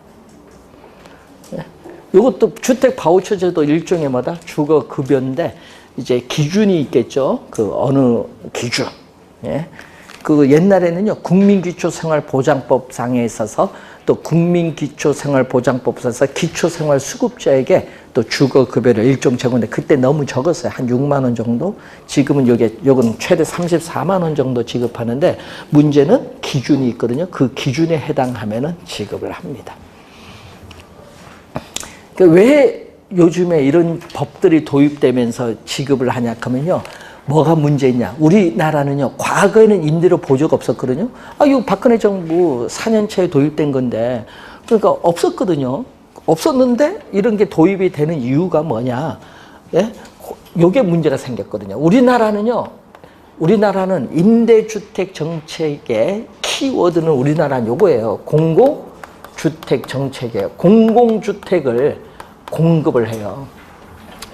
이것도 주택 바우처 제도 일종의 뭐다? 주거급여인데 이제 기준이 있겠죠. 그 어느 기준. 예. 그 옛날에는요 국민기초생활보장법상에 있어서 또 국민기초생활보장법상에서 기초생활수급자에게 또 주거급여를 일종 제공인데 그때 너무 적었어요. 한 6만 원 정도. 지금은 요건 최대 34만 원 정도 지급하는데 문제는 기준이 있거든요. 그 기준에 해당하면은 지급을 합니다. 왜 요즘에 이런 법들이 도입되면서 지급을 하냐 하면요. 뭐가 문제 있냐. 우리나라는요. 과거에는 임대료 보조가 없었거든요. 이거 박근혜 정부 4년차에 도입된 건데 그러니까 없었거든요. 없었는데 이런 게 도입이 되는 이유가 뭐냐. 예? 요게 문제가 생겼거든요. 우리나라는 임대주택 정책의 키워드는 우리나라는 요거예요. 공공주택 정책이에요. 공공주택을 공급을 해요.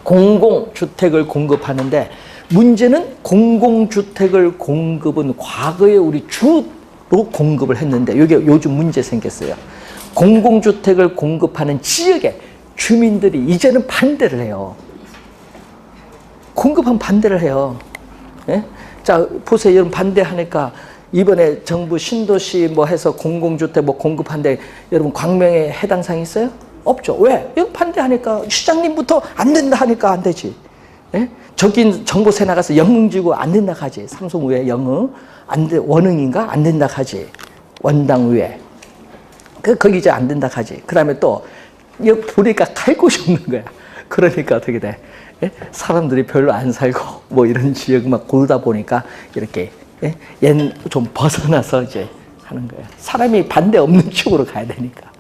공공주택을 공급하는데 문제는 공공주택을 공급은 과거에 우리 주로 공급을 했는데 이게 요즘 문제 생겼어요. 공공주택을 공급하는 지역의 주민들이 이제는 반대를 해요. 공급하면 반대를 해요. 예? 자, 보세요. 여러분 반대하니까 이번에 정부 신도시 뭐 해서 공공주택 뭐 공급한데 여러분 광명에 해당 사항 있어요? 없죠. 왜? 이거 반대하니까 시장님부터 안 된다 하니까 안 되지. 예? 저긴 정보세 나가서 영흥지구 안 된다 하지. 삼성의회 영흥 안 돼, 원흥인가 안 된다 하지. 원당의회 거기 이제 안 된다 하지. 그다음에 또 여기 보니까 갈 곳이 없는 거야. 그러니까 어떻게 돼? 예? 사람들이 별로 안 살고 뭐 이런 지역 막 고르다 보니까 이렇게 예? 좀 벗어나서 이제 하는 거예요. 사람이 반대 없는 쪽으로 가야 되니까.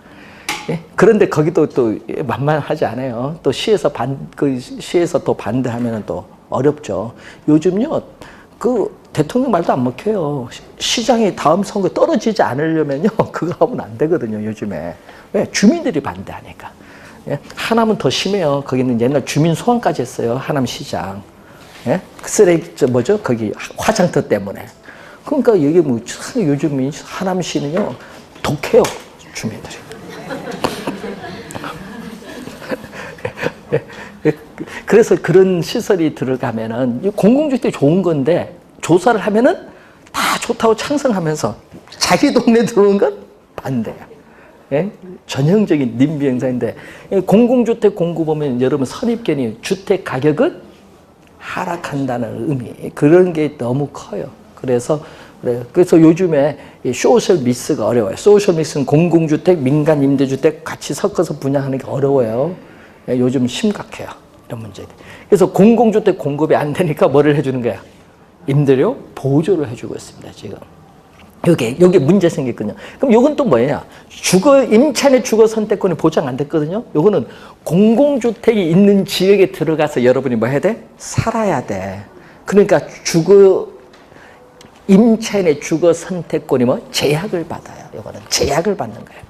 예? 그런데 거기도 또 만만하지 않아요. 또 시에서 시에서 또 반대하면 또 어렵죠. 요즘요, 그 대통령 말도 안 먹혀요. 시장이 다음 선거 떨어지지 않으려면요, 그거 하면 안 되거든요, 요즘에. 왜? 주민들이 반대하니까. 예? 하남은 더 심해요. 거기는 옛날 주민 소환까지 했어요. 하남 시장. 예? 쓰레기, 뭐죠? 거기 화장터 때문에. 그러니까 이게 뭐, 요즘 하남시는요, 독해요, 주민들이. 그래서 그런 시설이 들어가면은 공공주택이 좋은 건데 조사를 하면은 다 좋다고 찬성하면서 자기 동네 들어오는 건 반대야. 예? 전형적인 님비 현상인데 공공주택 공급 보면 여러분 선입견이 주택 가격은 하락한다는 의미 그런 게 너무 커요. 그래서 요즘에 소셜 믹스가 어려워요. 소셜 믹스는 공공주택, 민간 임대주택 같이 섞어서 분양하는 게 어려워요. 요즘 심각해요. 이런 문제들. 그래서 공공주택 공급이 안 되니까 뭐를 해주는 거야? 임대료 보조를 해주고 있습니다. 지금. 요게 문제 생겼거든요. 그럼 요건 또 뭐냐? 임차인의 주거 선택권이 보장 안 됐거든요. 요거는 공공주택이 있는 지역에 들어가서 여러분이 뭐 해야 돼? 살아야 돼. 그러니까 임차인의 주거 선택권이 뭐? 제약을 받아요. 요거는 제약을 받는 거예요.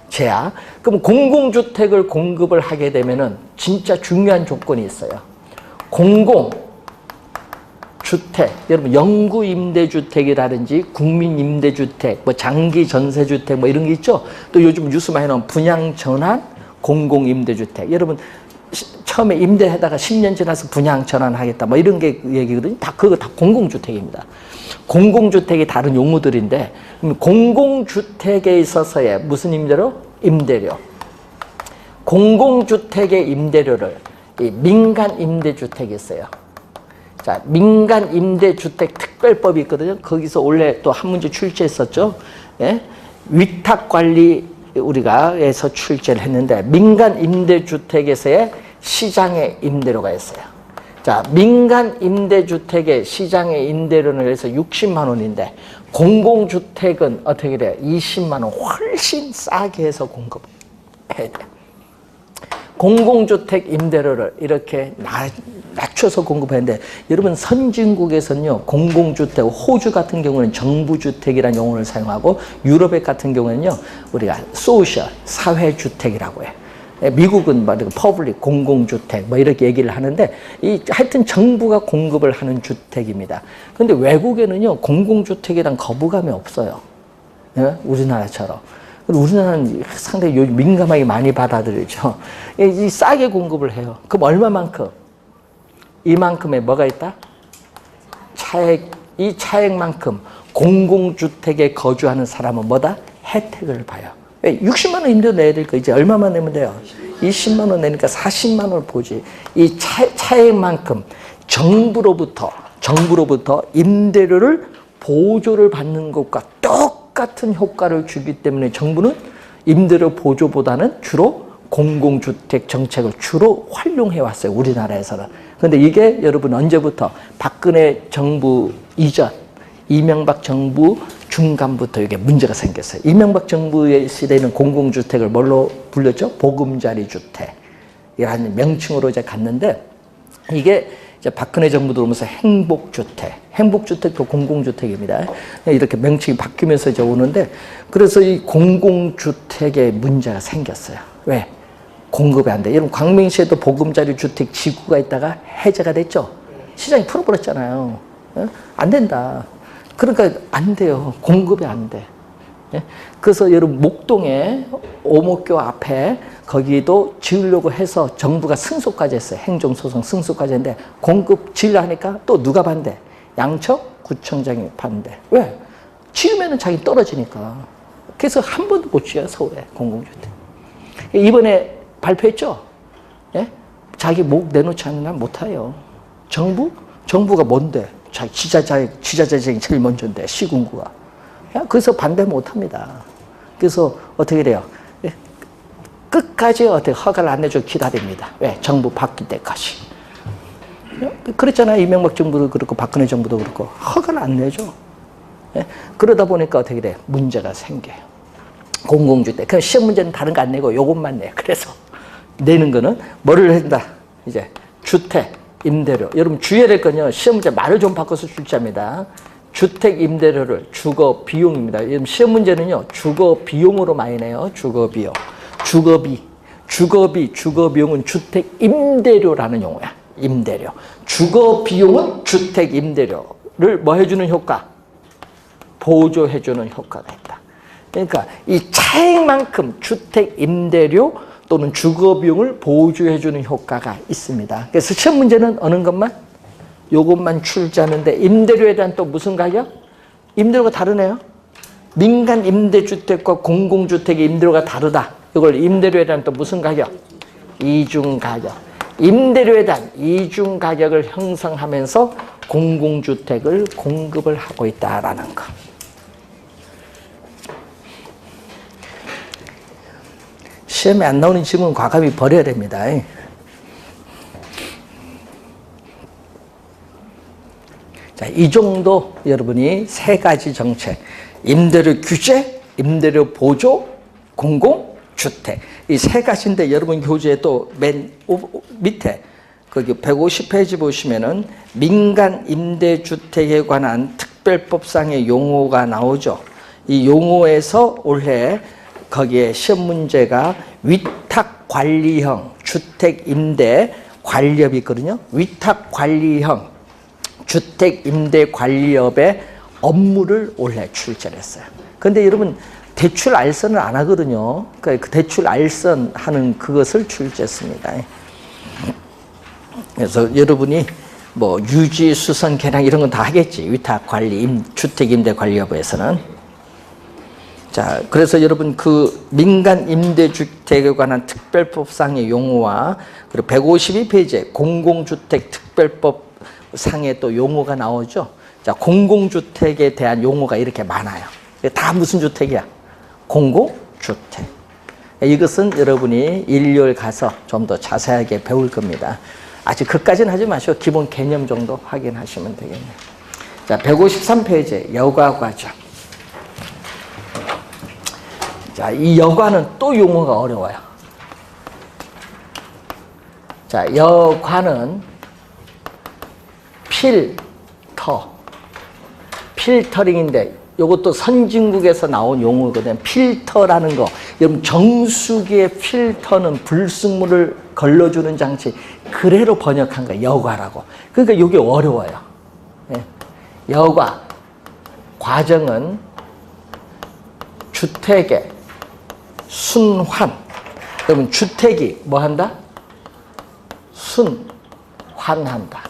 제약. 그럼 공공주택을 공급을 하게 되면은 진짜 중요한 조건이 있어요. 공공주택, 여러분 영구임대주택이라든지 국민임대주택, 뭐 장기전세주택 뭐 이런 게 있죠. 또 요즘 뉴스 많이 나오는 분양전환 공공임대주택. 여러분 처음에 임대하다가 10년 지나서 분양전환하겠다 뭐 이런 게 얘기거든요. 그거 다 공공주택입니다. 공공주택이 다른 용어들인데 공공주택에 있어서의 무슨 임대료? 임대료. 공공주택의 임대료를 민간 임대주택이 있어요. 자, 민간 임대주택 특별법이 있거든요. 거기서 원래 또 한 문제 출제했었죠. 예? 위탁관리 우리가 출제를 했는데 민간 임대주택에서의 시장의 임대료가 있어요. 자, 민간 임대주택의 시장의 임대료는 그래서 60만 원인데 공공주택은 어떻게 돼요? 20만 원 훨씬 싸게 해서 공급해야 돼요. 공공주택 임대료를 이렇게 낮춰서 공급하는데 여러분 선진국에서는요 공공주택, 호주 같은 경우는 정부주택이라는 용어를 사용하고 유럽 같은 경우는요 우리가 소셜, 사회주택이라고 해요. 미국은 뭐 퍼블릭, 공공주택 뭐 이렇게 얘기를 하는데 하여튼 정부가 공급을 하는 주택입니다. 그런데 외국에는요 공공주택이란 거부감이 없어요. 네? 우리나라처럼. 우리나라는 상당히 요즘 민감하게 많이 받아들이죠. 이 싸게 공급을 해요. 그럼 얼마만큼? 이만큼에 뭐가 있다? 차액. 이 차액만큼 공공주택에 거주하는 사람은 뭐다? 혜택을 봐요. 왜? 60만 원 임대료 내야 될 거 이제 얼마만 내면 돼요? 20만 원 내니까 40만 원을 보지. 이 차액만큼 정부로부터 임대료를 보조를 받는 것과 똑같은 효과를 주기 때문에 정부는 임대료 보조보다는 주로 공공주택 정책을 주로 활용해 왔어요. 우리나라에서는. 그런데 이게 여러분 언제부터? 박근혜 정부 이전, 이명박 정부 중간부터 이게 문제가 생겼어요. 이명박 정부의 시대에는 공공주택을 뭘로 불렸죠? 보금자리 주택이라는 명칭으로 이제 갔는데 이게 이제 박근혜 정부 들어오면서 행복주택도 공공주택입니다. 이렇게 명칭이 바뀌면서 이제 오는데 그래서 이 공공주택에 문제가 생겼어요. 왜? 공급이 안 돼. 여러분 광명시에도 보금자리 주택 지구가 있다가 해제가 됐죠. 시장이 풀어버렸잖아요. 안 된다. 그러니까 안 돼요. 공급이 안 돼. 그래서 여러분 목동에 오목교 앞에 거기도 지으려고 해서 정부가 승소까지 했어요. 행정소송 승소까지 했는데 공급 지으려니까 또 누가 반대? 양천 구청장이 반대. 왜? 지으면 자기 떨어지니까. 그래서 한 번도 못 지어요. 서울에 공공주택. 이번에 발표했죠. 예? 자기 목 내놓지 않는 한 못해요. 정부가 뭔데? 지자체장이 제일 먼저인데 시군구가. 그래서 반대 못합니다. 그래서 어떻게 돼요? 끝까지 어떻게 허가를 안 내줘 기다립니다. 왜? 정부 바뀔 때까지. 그랬잖아요. 이명박 정부도 그렇고 박근혜 정부도 그렇고 허가를 안 내줘. 그러다 보니까 어떻게 돼요? 문제가 생겨요. 공공주택. 그럼 시험 문제는 다른 거 안 내고 요것만 내요. 그래서 내는 거는 뭐를 한다? 이제 주택, 임대료. 여러분 주의해야 될 건요. 시험 문제 말을 좀 바꿔서 출제합니다. 주택 임대료를 주거 비용입니다. 시험 문제는요. 주거 비용으로 많이 내요. 주거 비용. 주거 비용은 주택 임대료라는 용어야. 임대료. 주거 비용은 주택 임대료를 뭐 해주는 효과? 보조해주는 효과가 있다. 그러니까 이 차액만큼 주택 임대료 또는 주거 비용을 보조해주는 효과가 있습니다. 그래서 시험 문제는 어느 것만? 요것만 출제하는데 임대료에 대한 또 무슨 가격? 임대료가 다르네요. 민간 임대주택과 공공주택의 임대료가 다르다. 이걸 임대료에 대한 또 무슨 가격? 이중 가격. 임대료에 대한 이중 가격을 형성하면서 공공주택을 공급을 하고 있다라는 거. 시험에 안 나오는 질문 과감히 버려야 됩니다. 자, 이 정도 여러분이 세 가지 정책, 임대료 규제, 임대료 보조, 공공주택. 이 세 가지인데 여러분 교재에 또 맨 밑에 거기 150페이지 보시면은 민간 임대주택에 관한 특별법상의 용어가 나오죠. 이 용어에서 올해 거기에 시험 문제가 위탁관리형 주택임대관리업이 있거든요. 위탁관리형 주택임대관리업의 업무를 올해 출제를 했어요. 근데 여러분 대출 알선을 안 하거든요. 그러니까 그 대출 알선 하는 그것을 출제했습니다. 그래서 여러분이 뭐 유지, 수선, 개량 이런 건 다 하겠지. 위탁관리, 주택임대관리업에서는. 자, 그래서 여러분 그 민간 임대주택에 관한 특별법상의 용어와 그리고 152페이지에 공공주택 특별법 상에 또 용어가 나오죠. 자, 공공주택에 대한 용어가 이렇게 많아요. 다 무슨 주택이야? 공공주택. 이것은 여러분이 1, 2월 가서 좀 더 자세하게 배울 겁니다. 아직 그까지는 하지 마시고 기본 개념 정도 확인하시면 되겠네요. 자, 153페이지 여과 과정. 자, 이 여과는 또 용어가 어려워요. 자, 여과는 필터링인데 이것도 선진국에서 나온 용어거든요. 필터라는 거. 여러분 정수기의 필터는 불순물을 걸러주는 장치. 그래로 번역한 거예요. 여과라고. 그러니까 이게 어려워요. 예. 여과 과정은 주택의 순환. 여러분 주택이 뭐 한다? 순환한다.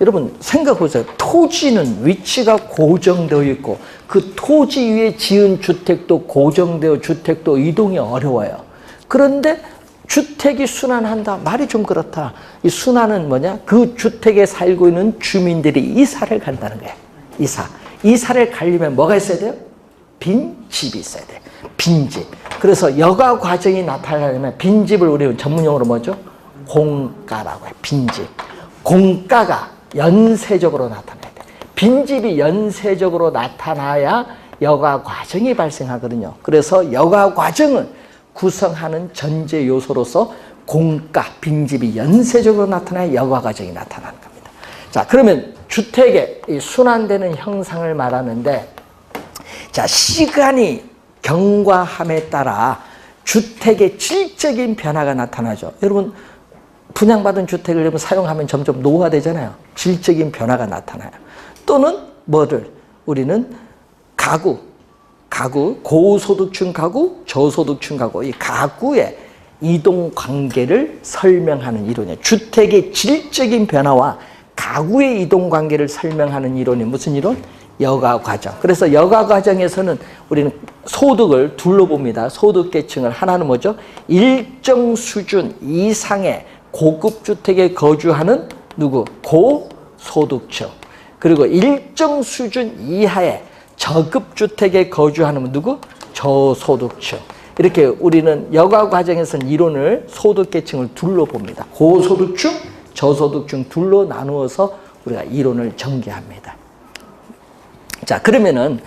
여러분 생각해보세요. 토지는 위치가 고정되어 있고 그 토지 위에 지은 주택도 고정되어 주택도 이동이 어려워요. 그런데 주택이 순환한다. 말이 좀 그렇다. 이 순환은 뭐냐? 그 주택에 살고 있는 주민들이 이사를 간다는 거예요. 이사를 가려면 뭐가 있어야 돼요? 빈집이 있어야 돼요. 빈집. 그래서 여가 과정이 나타나려면 빈집을 우리 전문용어로 뭐죠? 공가라고 해요. 빈집. 공가가 연쇄적으로 나타나야 돼. 빈집이 연쇄적으로 나타나야 여가 과정이 발생하거든요. 그래서 여가 과정은 구성하는 전제 요소로서 공가, 빈집이 연쇄적으로 나타나야 여가 과정이 나타나는 겁니다. 자, 그러면 주택의 이 순환되는 형상을 말하는데, 자, 시간이 경과함에 따라 주택의 질적인 변화가 나타나죠. 여러분, 분양받은 주택을 여러분 사용하면 점점 노후화되잖아요. 질적인 변화가 나타나요. 또는 뭐를 우리는 가구, 고소득층 가구, 저소득층 가구, 이 가구의 이동 관계를 설명하는 이론이에요. 주택의 질적인 변화와 가구의 이동 관계를 설명하는 이론이 무슨 이론? 여가 과정. 그래서 여가 과정에서는 우리는 소득을 둘로 봅니다. 소득 계층을 하나는 뭐죠? 일정 수준 이상의 고급 주택에 거주하는 누구? 고소득층. 그리고 일정 수준 이하의 저급 주택에 거주하는 누구? 저소득층. 이렇게 우리는 여가 과정에서는 이론을 소득 계층을 둘로 봅니다. 고소득층, 저소득층 둘로 나누어서 우리가 이론을 전개합니다. 자, 그러면은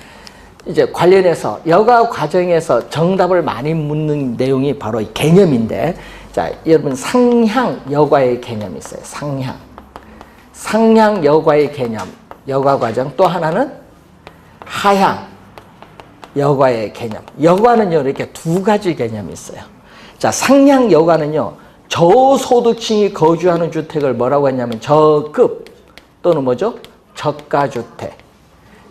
이제 관련해서 여가 과정에서 정답을 많이 묻는 내용이 바로 이 개념인데, 자, 여러분 상향 여과의 개념이 있어요. 상향 여과의 개념, 여가 과정. 또 하나는 하향 여과의 개념. 여과는요, 이렇게 두 가지 개념이 있어요. 자, 상향 여과는요, 저소득층이 거주하는 주택을 뭐라고 했냐면 저급 또는 뭐죠? 저가주택.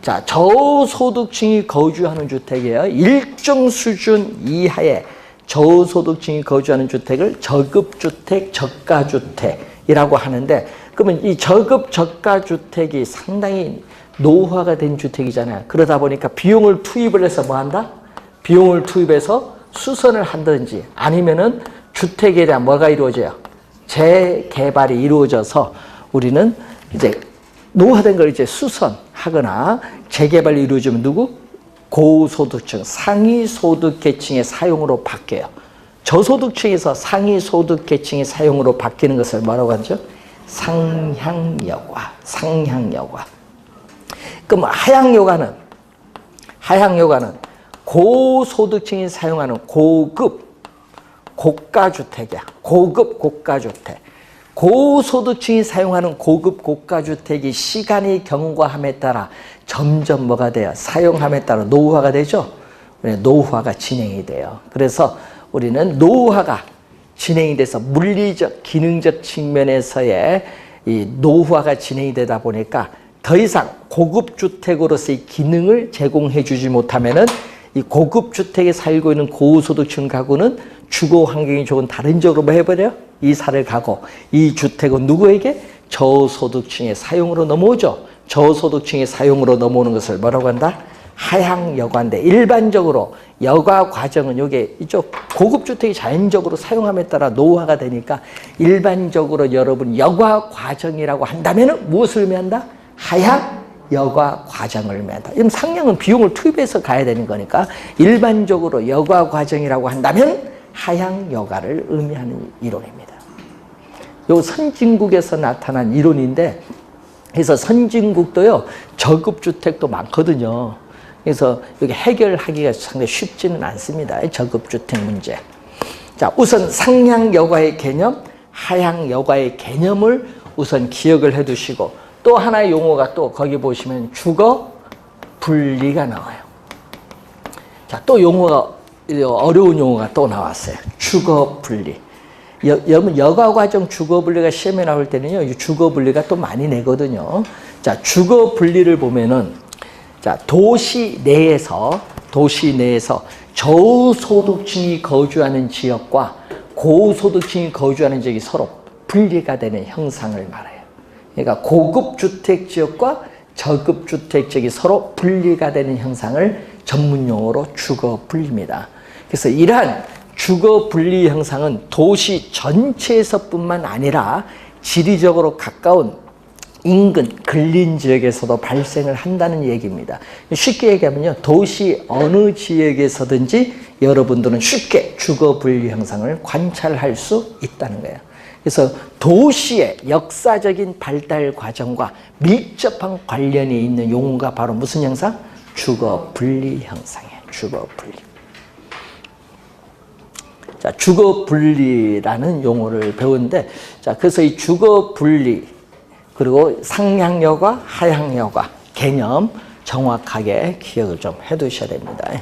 자, 저소득층이 거주하는 주택이에요. 일정 수준 이하의 저소득층이 거주하는 주택을 저급주택, 저가주택이라고 하는데, 그러면 이 저급, 저가주택이 상당히 노후화가 된 주택이잖아요. 그러다 보니까 비용을 투입을 해서 뭐 한다? 비용을 투입해서 수선을 한다든지 아니면은 주택에 대한 뭐가 이루어져요? 재개발이 이루어져서 우리는 이제 노후화된 걸 이제 수선하거나 재개발이 이루어지면 누구? 고소득층, 상위 소득 계층의 사용으로 바뀌어요. 저소득층에서 상위 소득 계층의 사용으로 바뀌는 것을 뭐라고 하죠? 상향여과. 그럼 하향여과는 고소득층이 사용하는 고급 고가주택이야. 고급 고가주택. 고소득층이 사용하는 고급 고가주택이 시간이 경과함에 따라 점점 뭐가 돼요? 사용함에 따라 노후화가 되죠? 노후화가 진행이 돼요. 그래서 우리는 노후화가 진행이 돼서 물리적, 기능적 측면에서의 이 노후화가 진행이 되다 보니까 더 이상 고급 주택으로서의 기능을 제공해 주지 못하면은 이 고급 주택에 살고 있는 고소득층 가구는 주거 환경이 좋은 다른 지역으로 뭐 해버려요? 이사를 가고 이 주택은 누구에게? 저소득층의 사용으로 넘어오죠. 저소득층의 사용으로 넘어오는 것을 뭐라고 한다? 하향 여과인데, 일반적으로 여과 과정은 요게 이쪽 고급 주택이 자연적으로 사용함에 따라 노후화가 되니까 일반적으로 여러분 여과 과정이라고 한다면은 무엇을 의미한다? 하향 여과 과정을 의미한다. 이건 상향은 비용을 투입해서 가야 되는 거니까 일반적으로 여과 과정이라고 한다면 하향 여가를 의미하는 이론입니다. 요 선진국에서 나타난 이론인데, 그래서 선진국도요 저급주택도 많거든요. 그래서 여기 해결하기가 상당히 쉽지는 않습니다. 저급주택 문제. 자, 우선 상향 여가의 개념, 하향 여가의 개념을 우선 기억을 해두시고, 또 하나의 용어가 또 거기 보시면 주거 분리가 나와요. 자, 또 용어가 어려운 용어가 또 나왔어요. 주거 분리. 여가 과정 주거 분리가 시험에 나올 때는요, 주거 분리가 또 많이 내거든요. 자, 주거 분리를 보면은, 자, 도시 내에서 저소득층이 거주하는 지역과 고소득층이 거주하는 지역이 서로 분리가 되는 형상을 말해요. 그러니까 고급 주택 지역과 저급 주택 지역이 서로 분리가 되는 형상을 전문 용어로 주거 분리입니다. 그래서 이러한 주거 분리 형상은 도시 전체에서뿐만 아니라 지리적으로 가까운 인근 근린 지역에서도 발생을 한다는 얘기입니다. 쉽게 얘기하면요, 도시 어느 지역에서든지 여러분들은 쉽게 주거 분리 형상을 관찰할 수 있다는 거예요. 그래서 도시의 역사적인 발달 과정과 밀접한 관련이 있는 용어가 바로 무슨 형상? 주거 분리 형상이에요. 주거 분리. 자, 주거 분리라는 용어를 배우는데, 자, 그래서 이 주거 분리, 그리고 상향 여가, 하향 여가 개념 정확하게 기억을 좀 해 두셔야 됩니다.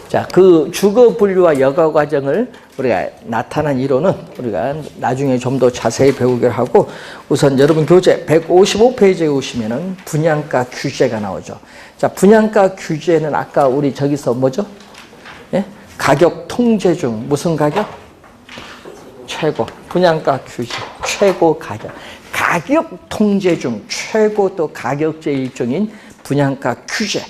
자, 그 주거 분리와 여가 과정을 우리가 나타난 이론은 우리가 나중에 좀 더 자세히 배우기로 하고, 우선 여러분 교재 155페이지에 오시면은 분양가 규제가 나오죠. 자, 분양가 규제는 아까 우리 저기서 뭐죠? 예? 가격 통제 중 무슨 가격? 최고. 분양가 규제 최고 가격. 가격 통제 중 최고 또 가격제 일종인 분양가 규제.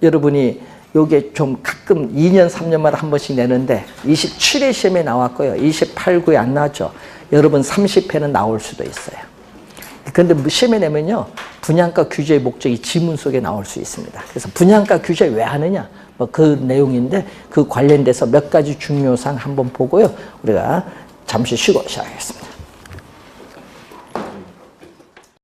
여러분이 요게 좀 가끔 2년, 3년마다 한 번씩 내는데 27회 시험에 나왔고요. 28, 9에 안 나왔죠. 여러분 30회는 나올 수도 있어요. 그런데 시험에 내면요, 분양가 규제의 목적이 지문 속에 나올 수 있습니다. 그래서 분양가 규제 왜 하느냐? 뭐 그 내용인데 그 관련돼서 몇 가지 중요사항 한번 보고요. 우리가 잠시 쉬고 시작하겠습니다.